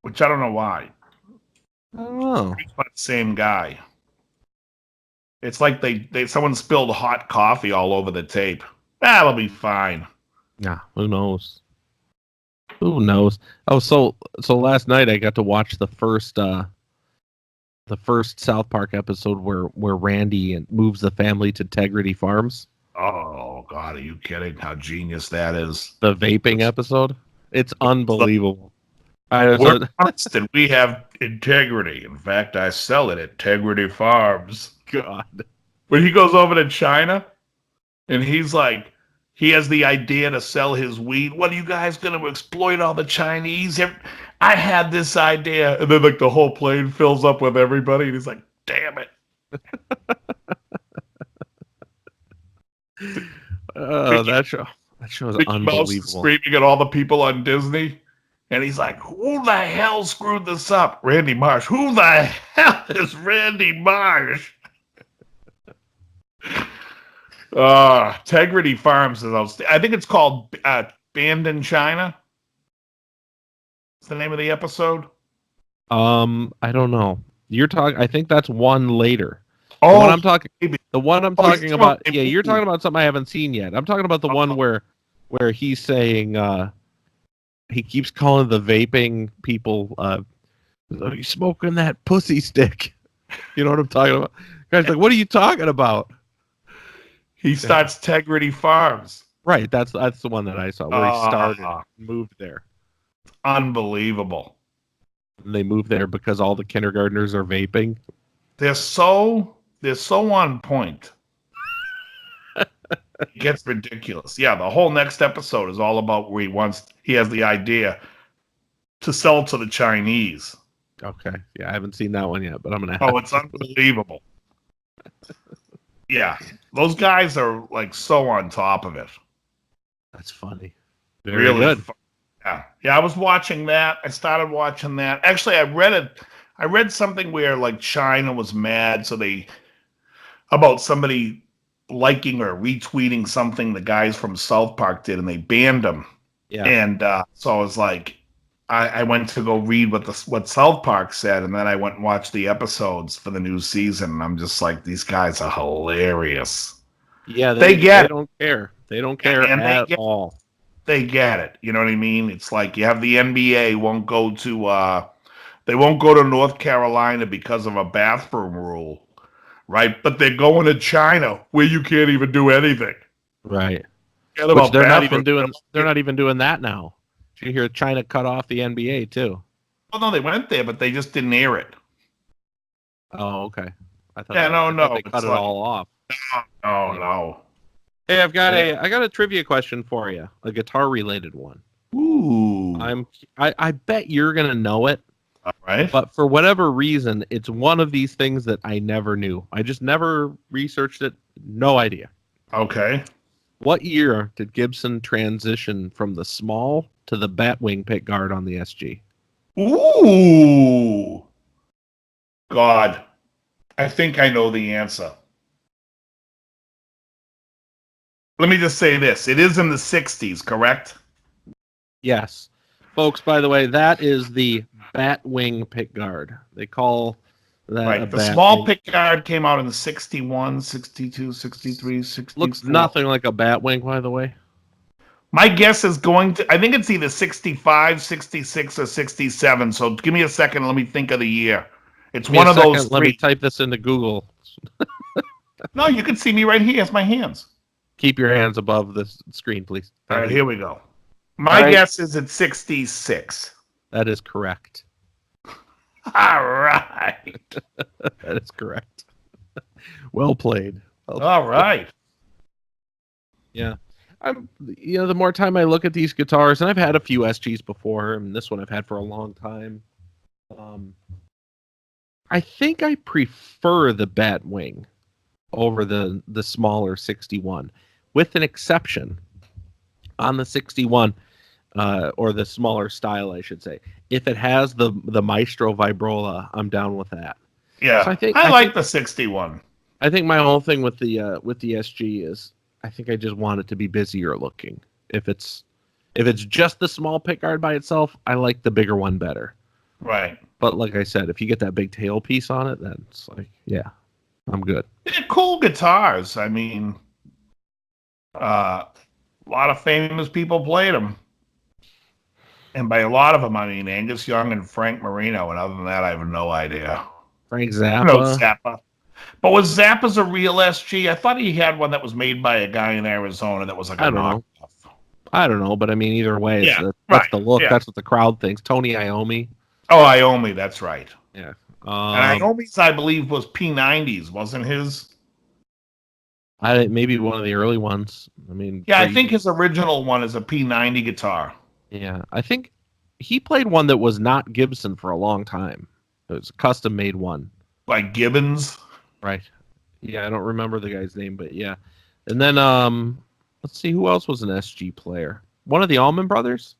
S1: Which I don't know why.
S2: I don't know.
S1: It's by the same guy. It's like someone spilled hot coffee all over the tape. That'll be fine.
S2: Yeah, who knows? Who knows? Oh, so last night I got to watch the first South Park episode where Randy moves the family to Tegrity Farms.
S1: Oh God, are you kidding? How genius that is.
S2: The vaping episode? It's unbelievable.
S1: We're honest and we have integrity. In fact, I sell it at Integrity Farms.
S2: God.
S1: When he goes over to China and he's like, he has the idea to sell his weed. What are you guys going to exploit all the Chinese? I had this idea. And then like the whole plane fills up with everybody. And he's like, damn it.
S2: That show is unbelievable.
S1: Screaming at all the people on Disney. And he's like, who the hell screwed this up? Randy Marsh. Who the hell is Randy Marsh? Integrity Farms is outstanding. I think it's called Banned in China. What's the name of the episode?
S2: I don't know. You're talking. I think that's one later.
S1: Oh,
S2: the one I'm talking.
S1: maybe.
S2: The one I'm talking about. Yeah, you're talking about something I haven't seen yet. I'm talking about the one where he's saying he keeps calling the vaping people you smoking that pussy stick. You know what I'm talking about? Guys, like, what are you talking about?
S1: He starts Integrity Farms.
S2: Right, that's the one that I saw where he started, moved there.
S1: Unbelievable.
S2: And they moved there because all the kindergartners are vaping.
S1: They're so on point. It gets ridiculous. Yeah, the whole next episode is all about where he has the idea to sell to the Chinese.
S2: Okay. Yeah, I haven't seen that one yet, but I'm gonna.
S1: It's unbelievable. Yeah, those guys are like so on top of it.
S2: That's funny. Very
S1: really
S2: good.
S1: Yeah. I was watching that. I started watching that. Actually, I read something where like China was mad, about somebody liking or retweeting something the guys from South Park did, and they banned them.
S2: Yeah.
S1: And so I was like, I went to go read what South Park said, and then I went and watched the episodes for the new season. And I'm just like, these guys are hilarious.
S2: Yeah, they don't care. They don't care at all.
S1: They get it. You know what I mean? It's like you have the NBA won't go to North Carolina because of a bathroom rule, right? But they're going to China where you can't even do anything.
S2: Right. Which they're not even doing. They're not even doing that now. Did you hear China cut off the NBA too?
S1: Well, no, they went there, but they just didn't air it.
S2: Oh, okay. I thought they cut it all off.
S1: No.
S2: Hey, I got a trivia question for you, a guitar related one.
S1: Ooh.
S2: I bet you're gonna know it.
S1: All right.
S2: But for whatever reason, it's one of these things that I never knew. I just never researched it. No idea.
S1: Okay.
S2: What year did Gibson transition from the small to the batwing pickguard on the SG?
S1: Ooh. God. I think I know the answer. Let me just say this. It is in the 60s, correct?
S2: Yes. Folks, by the way, that is the batwing pickguard. They call that
S1: right. The small pickguard came out in 61, 62, 63, 64.
S2: Looks nothing like a batwing, by the way.
S1: My guess is I think it's either 65, 66, or 67. So give me a second. Let me think of the year. It's one of those three.
S2: Let me type this into Google.
S1: No, you can see me right here. It's my hands.
S2: Keep your hands above the screen, please.
S1: All right, here we go. My guess is it's 66.
S2: That is correct.
S1: All right.
S2: That is correct. Well played.
S1: All right.
S2: Yeah. The more time I look at these guitars, and I've had a few SGs before, and this one I've had for a long time. I think I prefer the Batwing over the smaller 61, with an exception. On the 61, or the smaller style, I should say, if it has the Maestro Vibrola, I'm down with that.
S1: Yeah, so I like the 61.
S2: I think my whole thing with the SG is I think I just want it to be busier looking. If it's just the small pickguard by itself, I like the bigger one better.
S1: Right.
S2: But like I said, if you get that big tail piece on it, then it's like, yeah, I'm good.
S1: They're cool guitars. I mean, a lot of famous people played them. And by a lot of them, I mean Angus Young and Frank Marino. And other than that, I have no idea.
S2: Frank Zappa.
S1: No, Zappa. But was Zappa's a real SG? I thought he had one that was made by a guy in Arizona that was like a
S2: I don't know.
S1: knockoff.
S2: I don't know, but I mean, either way,
S1: Yeah,
S2: that's the look.
S1: yeah.
S2: That's what the crowd thinks. Tony Iommi.
S1: Oh, Iommi, that's right.
S2: Yeah.
S1: And Iommi's, I believe, was P90s, wasn't his?
S2: Maybe one of the early ones. I mean,
S1: Yeah, I think his original one is a P90 guitar.
S2: Yeah, I think he played one that was not Gibson for a long time. It was a custom made one.
S1: Like Gibbons?
S2: Right. Yeah, I don't remember the guy's name, but yeah. And then let's see, who else was an SG player? One of the Allman Brothers?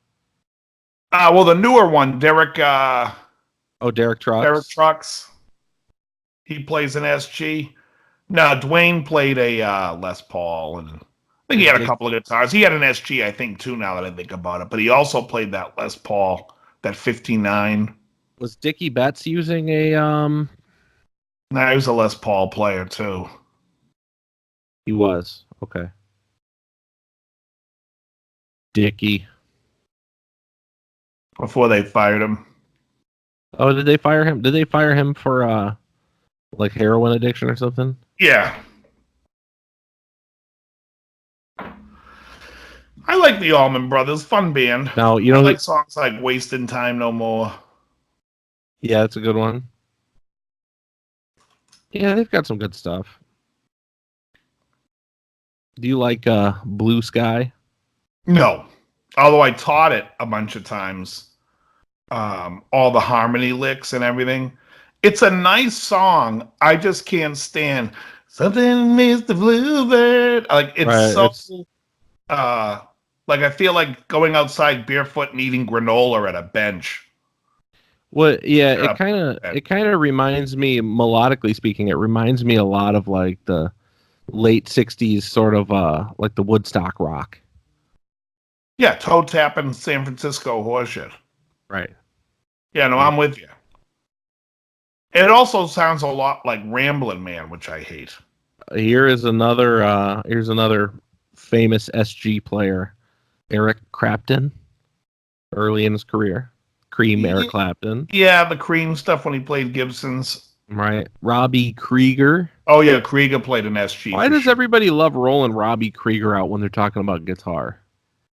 S1: Well, the newer one, Derek
S2: Derek Trucks.
S1: Derek Trucks. He plays an SG. No, Dwayne played a Les Paul, and I think he had a couple of guitars. He had an SG, I think, too, now that I think about it. But he also played that Les Paul, that 59.
S2: Was Dickie Betts using a
S1: No, he was a Les Paul player, too.
S2: He was. Okay. Dickie.
S1: Before they fired him.
S2: Oh, did they fire him? Did they fire him for like heroin addiction or something?
S1: Yeah. I like the Allman Brothers. Fun band.
S2: Now, you know,
S1: I like songs like Wasting Time No More.
S2: Yeah, that's a good one. Yeah, they've got some good stuff. Do you like Blue Sky?
S1: No. Although I taught it a bunch of times. All the harmony licks and everything. It's a nice song. I just can't stand something Mr. Bluebird. Like it's
S2: right,
S1: so like I feel like going outside barefoot and eating granola at a bench.
S2: Well, yeah, it kind of reminds me, melodically speaking, it reminds me a lot of like the late 60s sort of like the Woodstock rock.
S1: Yeah, toe tapping San Francisco horseshit.
S2: Right.
S1: Yeah, no, I'm with you. It also sounds a lot like Ramblin' Man, which I hate.
S2: Here's another famous SG player, Eric Clapton, early in his career. Cream Eric Clapton.
S1: Yeah, the Cream stuff when he played Gibsons.
S2: Right. Robbie Krieger.
S1: Oh, yeah, Krieger played an SG.
S2: Why does everybody love rolling Robbie Krieger out when they're talking about guitar?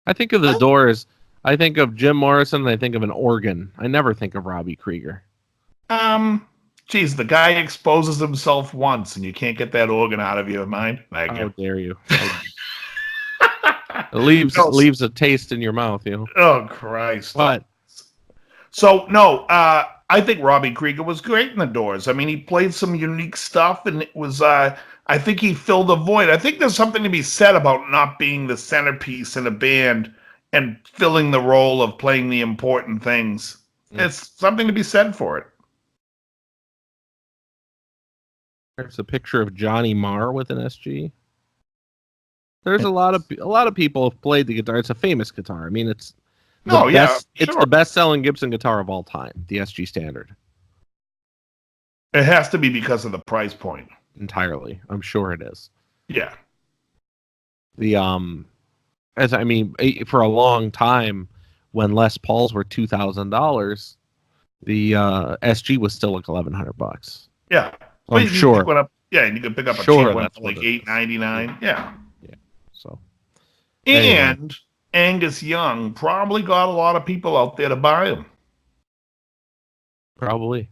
S2: I think of the Doors. I think of Jim Morrison, and I think of an organ. I never think of Robbie Krieger.
S1: Geez, the guy exposes himself once, and you can't get that organ out of your mind.
S2: How dare you? It leaves a taste in your mouth, you know.
S1: Oh, Christ.
S2: What?
S1: So, no, I think Robbie Krieger was great in the Doors. I mean, he played some unique stuff, and it was, I think he filled a void. I think there's something to be said about not being the centerpiece in a band and filling the role of playing the important things. It's something to be said for it.
S2: There's a picture of Johnny Marr with an SG. There's a lot of people have played the guitar. It's a famous guitar. I mean, it's the best-selling Gibson guitar of all time, the SG Standard.
S1: It has to be because of the price point.
S2: Entirely, I'm sure it is.
S1: Yeah.
S2: For a long time, when Les Pauls were $2,000, the SG was still like $1,100.
S1: Yeah.
S2: I'm sure.
S1: And you could pick up a
S2: cheap
S1: one for like $8.99. Yeah.
S2: Yeah. So.
S1: And Angus Young probably got a lot of people out there to buy them.
S2: Probably.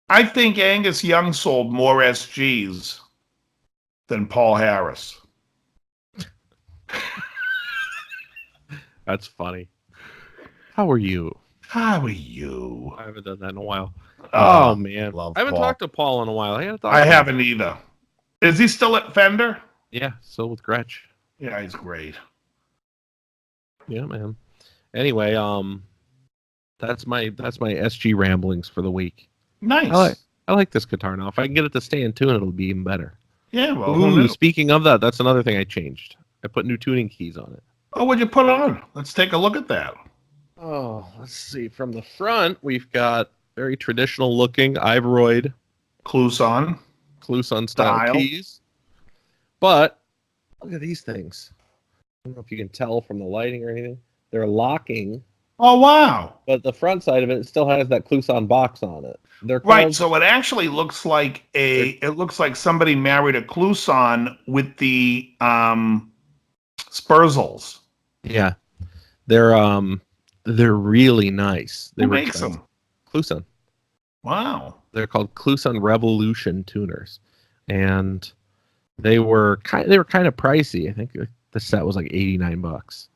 S1: I think Angus Young sold more SGs than Paul Harris.
S2: That's funny. How are you?
S1: How are you?
S2: I haven't done that in a while. Oh man, I haven't talked to Paul in a while.
S1: I haven't either. Is he still at Fender?
S2: Yeah, still with Gretsch.
S1: Yeah, he's great.
S2: Yeah, man. Anyway, that's my SG ramblings for the week.
S1: Nice.
S2: I like this guitar now. If I can get it to stay in tune, it'll be even better.
S1: Yeah, well.
S2: Ooh, speaking of that, that's another thing I changed. I put new tuning keys on it.
S1: Oh, what'd you put on? Let's take a look at that.
S2: Oh, let's see. From the front, we've got very traditional looking Ivoroid
S1: Cluson
S2: style keys. But look at these things. I don't know if you can tell from the lighting or anything. They're locking
S1: Oh wow!
S2: but the front side of it still has that Cluson box on it. They're
S1: Right,
S2: called,
S1: so it actually looks like it looks like somebody married a Cluson with the Spurzels.
S2: yeah, they're really nice. They
S1: Who
S2: were
S1: makes
S2: expensive.
S1: them?
S2: Cluson.
S1: Wow.
S2: They're called Cluson Revolution tuners, and they were kind of pricey. I think the set was like $89.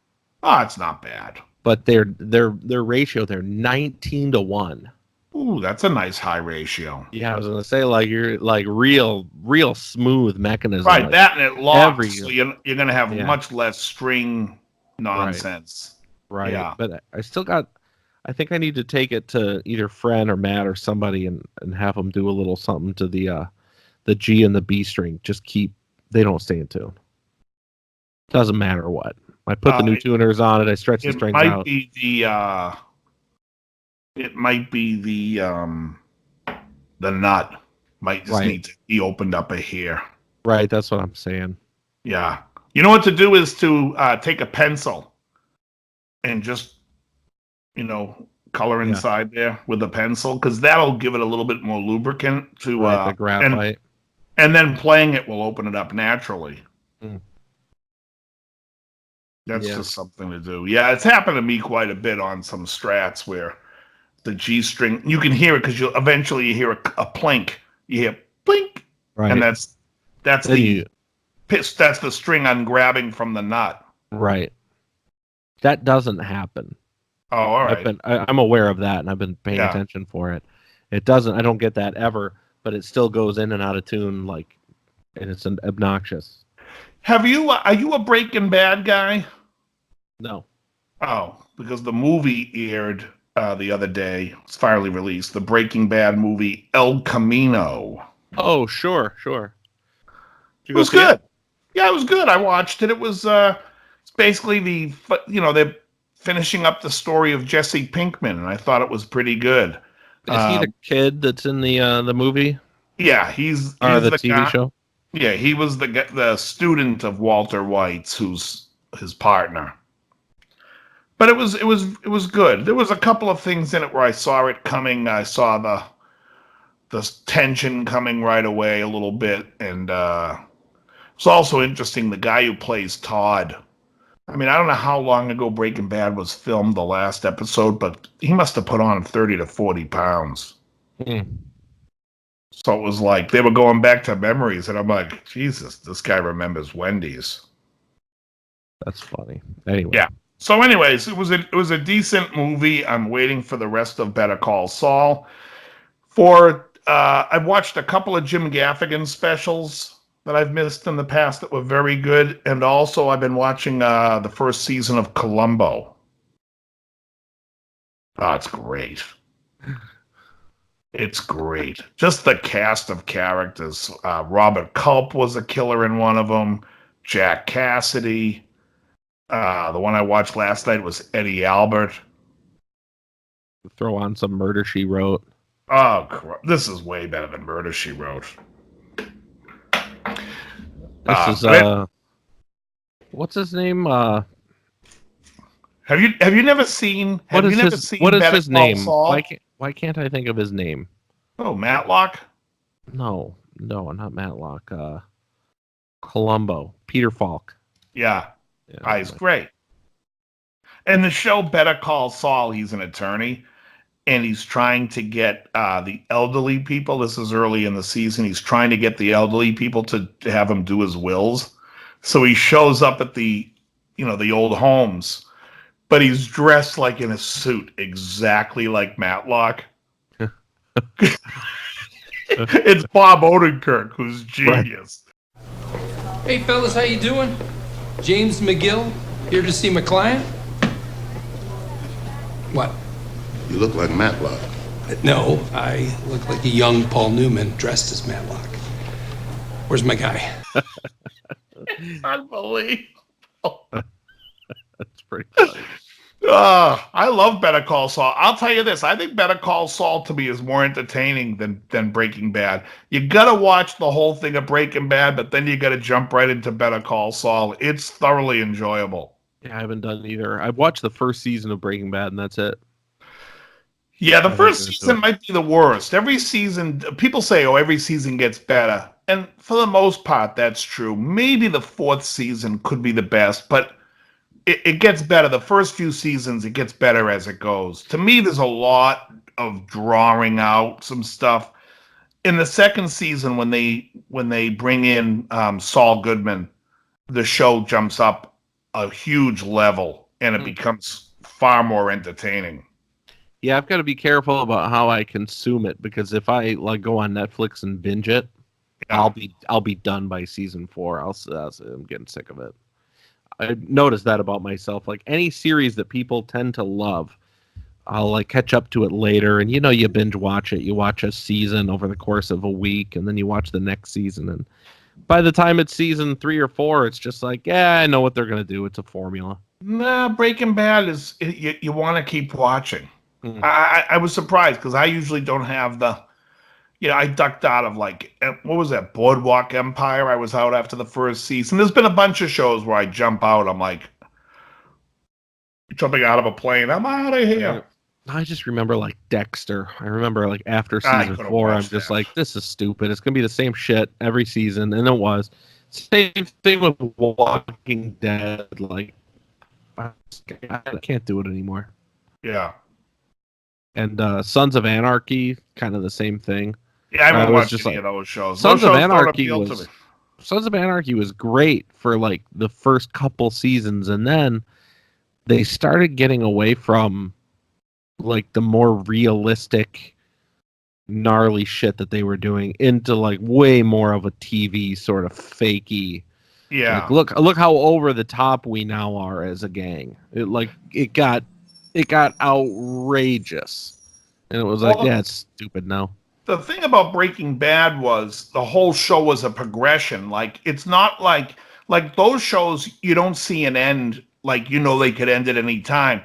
S1: Oh, it's not bad.
S2: But their ratio, they're 19-1.
S1: Ooh, that's a nice high ratio.
S2: Yeah, I was gonna say like you're like real smooth mechanism.
S1: Right,
S2: like
S1: that and it locks,
S2: every
S1: so you're gonna have
S2: yeah,
S1: much less string nonsense.
S2: right.
S1: Yeah.
S2: But I still got. I think I need to take it to either Fred or Matt or somebody and have them do a little something to the G and the B string. Just they don't stay in tune. Doesn't matter what. I put the new tuners on it. I stretch the strings
S1: might
S2: out.
S1: be the it might be the nut might just need to be opened up a hair.
S2: Right, that's what I'm saying.
S1: Yeah. You know what to do is to take a pencil and just, color inside there with a pencil, because that'll give it a little bit more lubricant to
S2: the graphite.
S1: And then playing it will open it up naturally.
S2: Mm.
S1: That's just something to do. Yeah, it's happened to me quite a bit on some strats where the G string, you can hear it because you hear a plink. You hear blink,
S2: right,
S1: and that's the string I'm grabbing from the nut.
S2: Right. That doesn't happen.
S1: Oh, all right.
S2: I'm aware of that, and I've been paying attention for it. It doesn't. I don't get that ever, but it still goes in and out of tune, and it's obnoxious.
S1: Are you a Breaking Bad guy?
S2: No.
S1: Oh, because the movie aired the other day. It's finally released. The Breaking Bad movie El Camino.
S2: Oh, sure.
S1: It was good. Yeah, it was good. I watched it. It was it's basically they're finishing up the story of Jesse Pinkman, and I thought it was pretty good.
S2: Is he the kid that's in the movie?
S1: Yeah, he's
S2: the TV
S1: guy.
S2: show.
S1: Yeah, he was the student of Walter White's, who's his partner. But it was good. There was a couple of things in it where I saw it coming. I saw the tension coming right away a little bit, and it's also interesting. The guy who plays Todd. I mean, I don't know how long ago Breaking Bad was filmed, the last episode, but he must have put on 30 to 40 pounds.
S2: Mm.
S1: So it was like they were going back to memories, and I'm like, Jesus, this guy remembers Wendy's.
S2: That's funny. Anyway.
S1: Yeah. So, anyways, it was a decent movie. I'm waiting for the rest of Better Call Saul. I've watched a couple of Jim Gaffigan specials that I've missed in the past that were very good, and also I've been watching the first season of Columbo. Oh, it's great. It's great. Just the cast of characters. Robert Culp was a killer in one of them. Jack Cassidy. The one I watched last night was Eddie Albert.
S2: Throw on some Murder, She Wrote.
S1: Oh, this is way better than Murder, She Wrote.
S2: This is what's his name?
S1: Have you never seen? What is
S2: his name? Saul? Why can't I think of his name?
S1: Oh, Matlock.
S2: No, not Matlock. Columbo. Peter Falk.
S1: Yeah. He's great. And the show Better Call Saul, he's an attorney, and he's trying to get the elderly people. This is early in the season. He's trying to get the elderly people to have him do his wills. So he shows up at the old homes, but he's dressed like in a suit, exactly like Matlock. It's Bob Odenkirk, who's genius.
S6: Right. Hey, fellas, how you doing? James McGill, here to see my client. What?
S7: You look like Matlock.
S6: No, I look like a young Paul Newman dressed as Matlock. Where's my guy?
S1: Unbelievable.
S2: That's pretty funny.
S1: I love Better Call Saul. I'll tell you this. I think Better Call Saul to me is more entertaining than Breaking Bad. You got to watch the whole thing of Breaking Bad, but then you got to jump right into Better Call Saul. It's thoroughly enjoyable.
S2: Yeah, I haven't done either. I've watched the first season of Breaking Bad, and that's it.
S1: Yeah, the
S2: I
S1: first
S2: haven't
S1: season might be the worst. Every season, people say, oh, every season gets better. And for the most part, that's true. Maybe the fourth season could be the best, but it gets better. The first few seasons, it gets better as it goes. To me, there's a lot of drawing out some stuff. In the second season, when they bring in Saul Goodman, the show jumps up a huge level and it becomes far more entertaining.
S2: Yeah, I've got to be careful about how I consume it because if I like go on Netflix and binge it,
S1: Yeah.
S2: I'll be done by season 4. I'm getting sick of it. I noticed that about myself. Like any series that people tend to love, I'll like catch up to it later, and you binge watch it. You watch a season over the course of a week, and then you watch the next season, and by the time it's season 3 or 4, it's just like, yeah, I know what they're gonna do. It's a formula.
S1: Nah, Breaking Bad is you want to keep watching.
S2: Mm.
S1: I was surprised because I usually don't have I ducked out of what was that, Boardwalk Empire? I was out after the first season. There's been a bunch of shows where I jump out. I'm like jumping out of a plane. I'm out of here.
S2: I just remember like Dexter. I remember like after
S1: I
S2: season
S1: could've
S2: 4, I'm
S1: watched
S2: just
S1: that.
S2: like, this is stupid. It's gonna be the same shit every season, and it was. Same thing with Walking Dead. Like, I can't do it anymore.
S1: Yeah.
S2: And Sons of Anarchy, kind of the same thing.
S1: Yeah, I haven't
S2: was
S1: watched
S2: just
S1: any
S2: like,
S1: of those shows.
S2: Sons
S1: Those
S2: of
S1: shows don't
S2: Anarchy
S1: appeal to me.
S2: was great for like the first couple seasons, and then they started getting away from like the more realistic, gnarly shit that they were doing into like way more of a TV sort of fakey.
S1: Yeah.
S2: Like look how over the top we now are as a gang. It got outrageous, and it was like,
S1: Well,
S2: yeah, it's stupid now.
S1: the thing about Breaking Bad was the whole show was a progression. Like it's not like those shows you don't see an end. Like they could end at any time.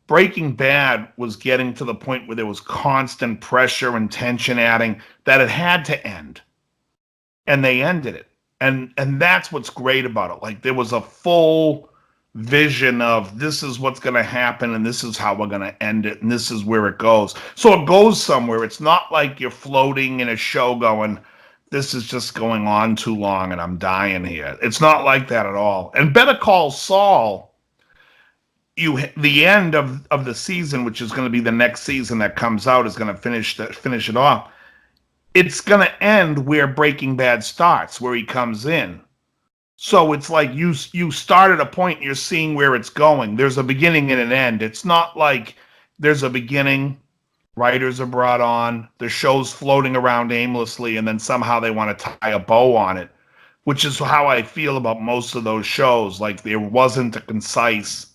S1: Breaking Bad was getting to the point where there was constant pressure and tension adding that it had to end, and they ended it. And that's what's great about it. Like there was a full vision of this is what's going to happen and this is how we're going to end it and this is where it goes. So it goes somewhere. It's not like you're floating in a show going, this is just going on too long and I'm dying here. It's not like that at all. And Better Call Saul, the end of the season, which is going to be the next season that comes out, is going to finish it off. It's going to end where Breaking Bad starts, where he comes in. So it's like you start at a point and you're seeing where it's going. There's a beginning and an end. It's not like there's a beginning, writers are brought on, the show's floating around aimlessly, and then somehow they want to tie a bow on it, which is how I feel about most of those shows. Like there wasn't a concise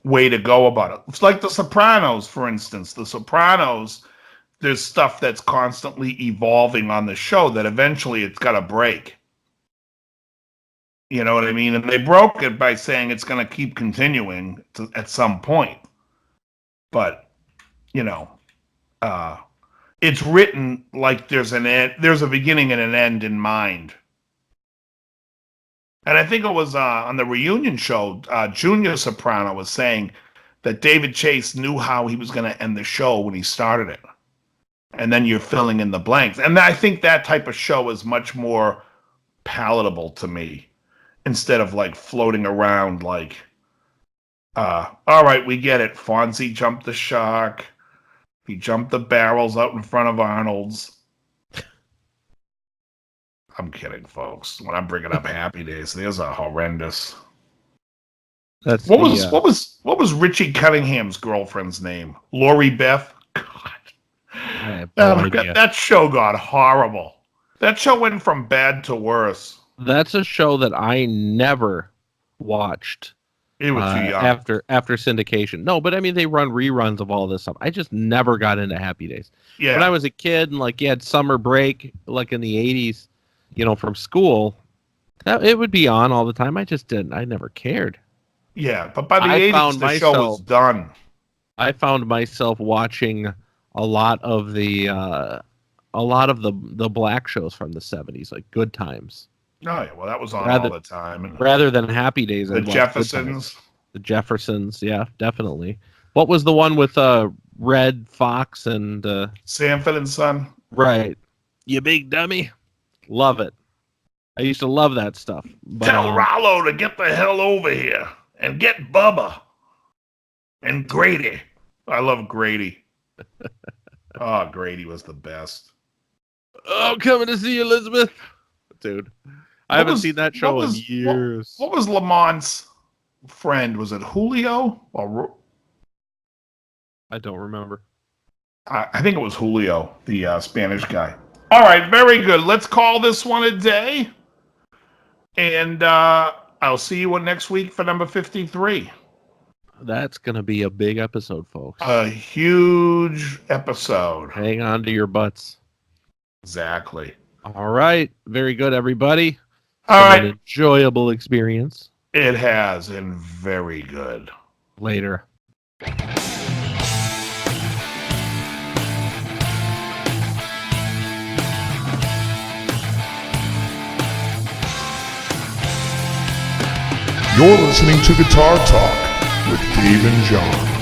S1: way to go about it. It's like The Sopranos, for instance. The Sopranos, there's stuff that's constantly evolving on the show that eventually it's got to break. You know what I mean? And they broke it by saying it's going to keep continuing at some point. But, it's written like there's a beginning and an end in mind. And I think it was on the reunion show, Junior Soprano was saying that David Chase knew how he was going to end the show when he started it. And then you're filling in the blanks. And I think that type of show is much more palatable to me instead of like floating around like, all right, we get it. Fonzie jumped the shark. He jumped the barrels out in front of Arnold's. I'm kidding, folks. When I'm bringing up Happy Days, there's a horrendous.
S2: That's
S1: What was Richie Cunningham's girlfriend's name? Lori Beth.
S2: I have no idea.
S1: That show got horrible. That show went from bad to worse.
S2: That's a show that I never watched.
S1: It was too young.
S2: After syndication. No, but I mean they run reruns of all this stuff. I just never got into Happy Days.
S1: Yeah.
S2: When I was a kid and like you had summer break like in the 80s, from school, it would be on all the time. I just didn't. I never cared.
S1: Yeah, but by the 80s the show was done.
S2: I found myself watching a lot of the black shows from the 70s, like Good Times.
S1: Oh, yeah, well, that was on
S2: Rather-
S1: all the time. And
S2: Rather than Happy Days.
S1: the
S2: I'd watch Good
S1: Jeffersons.
S2: Times. The Jeffersons, yeah, definitely. What was the one with Red Fox and
S1: Sanford and Son.
S2: right? You big dummy. Love it. I used to love that stuff. But,
S1: Tell Rollo to get the hell over here and get Bubba and Grady. I love Grady. Oh, Grady was the best.
S2: oh, coming to see you, Elizabeth. Dude, I haven't seen that show in
S1: was-
S2: years.
S1: What was Lamont's friend? Was it Julio? Or
S2: I don't remember.
S1: I think it was Julio, the Spanish guy. All right, very good. Let's call this one a day. And I'll see you next week for number 53.
S2: That's going to be a big episode, folks.
S1: A huge episode.
S2: Hang on to your butts.
S1: Exactly.
S2: All right. Very good, everybody.
S1: All right.
S2: An enjoyable experience.
S1: It has, and very good.
S2: Later.
S8: You're listening to Guitar Talk with Dave and John.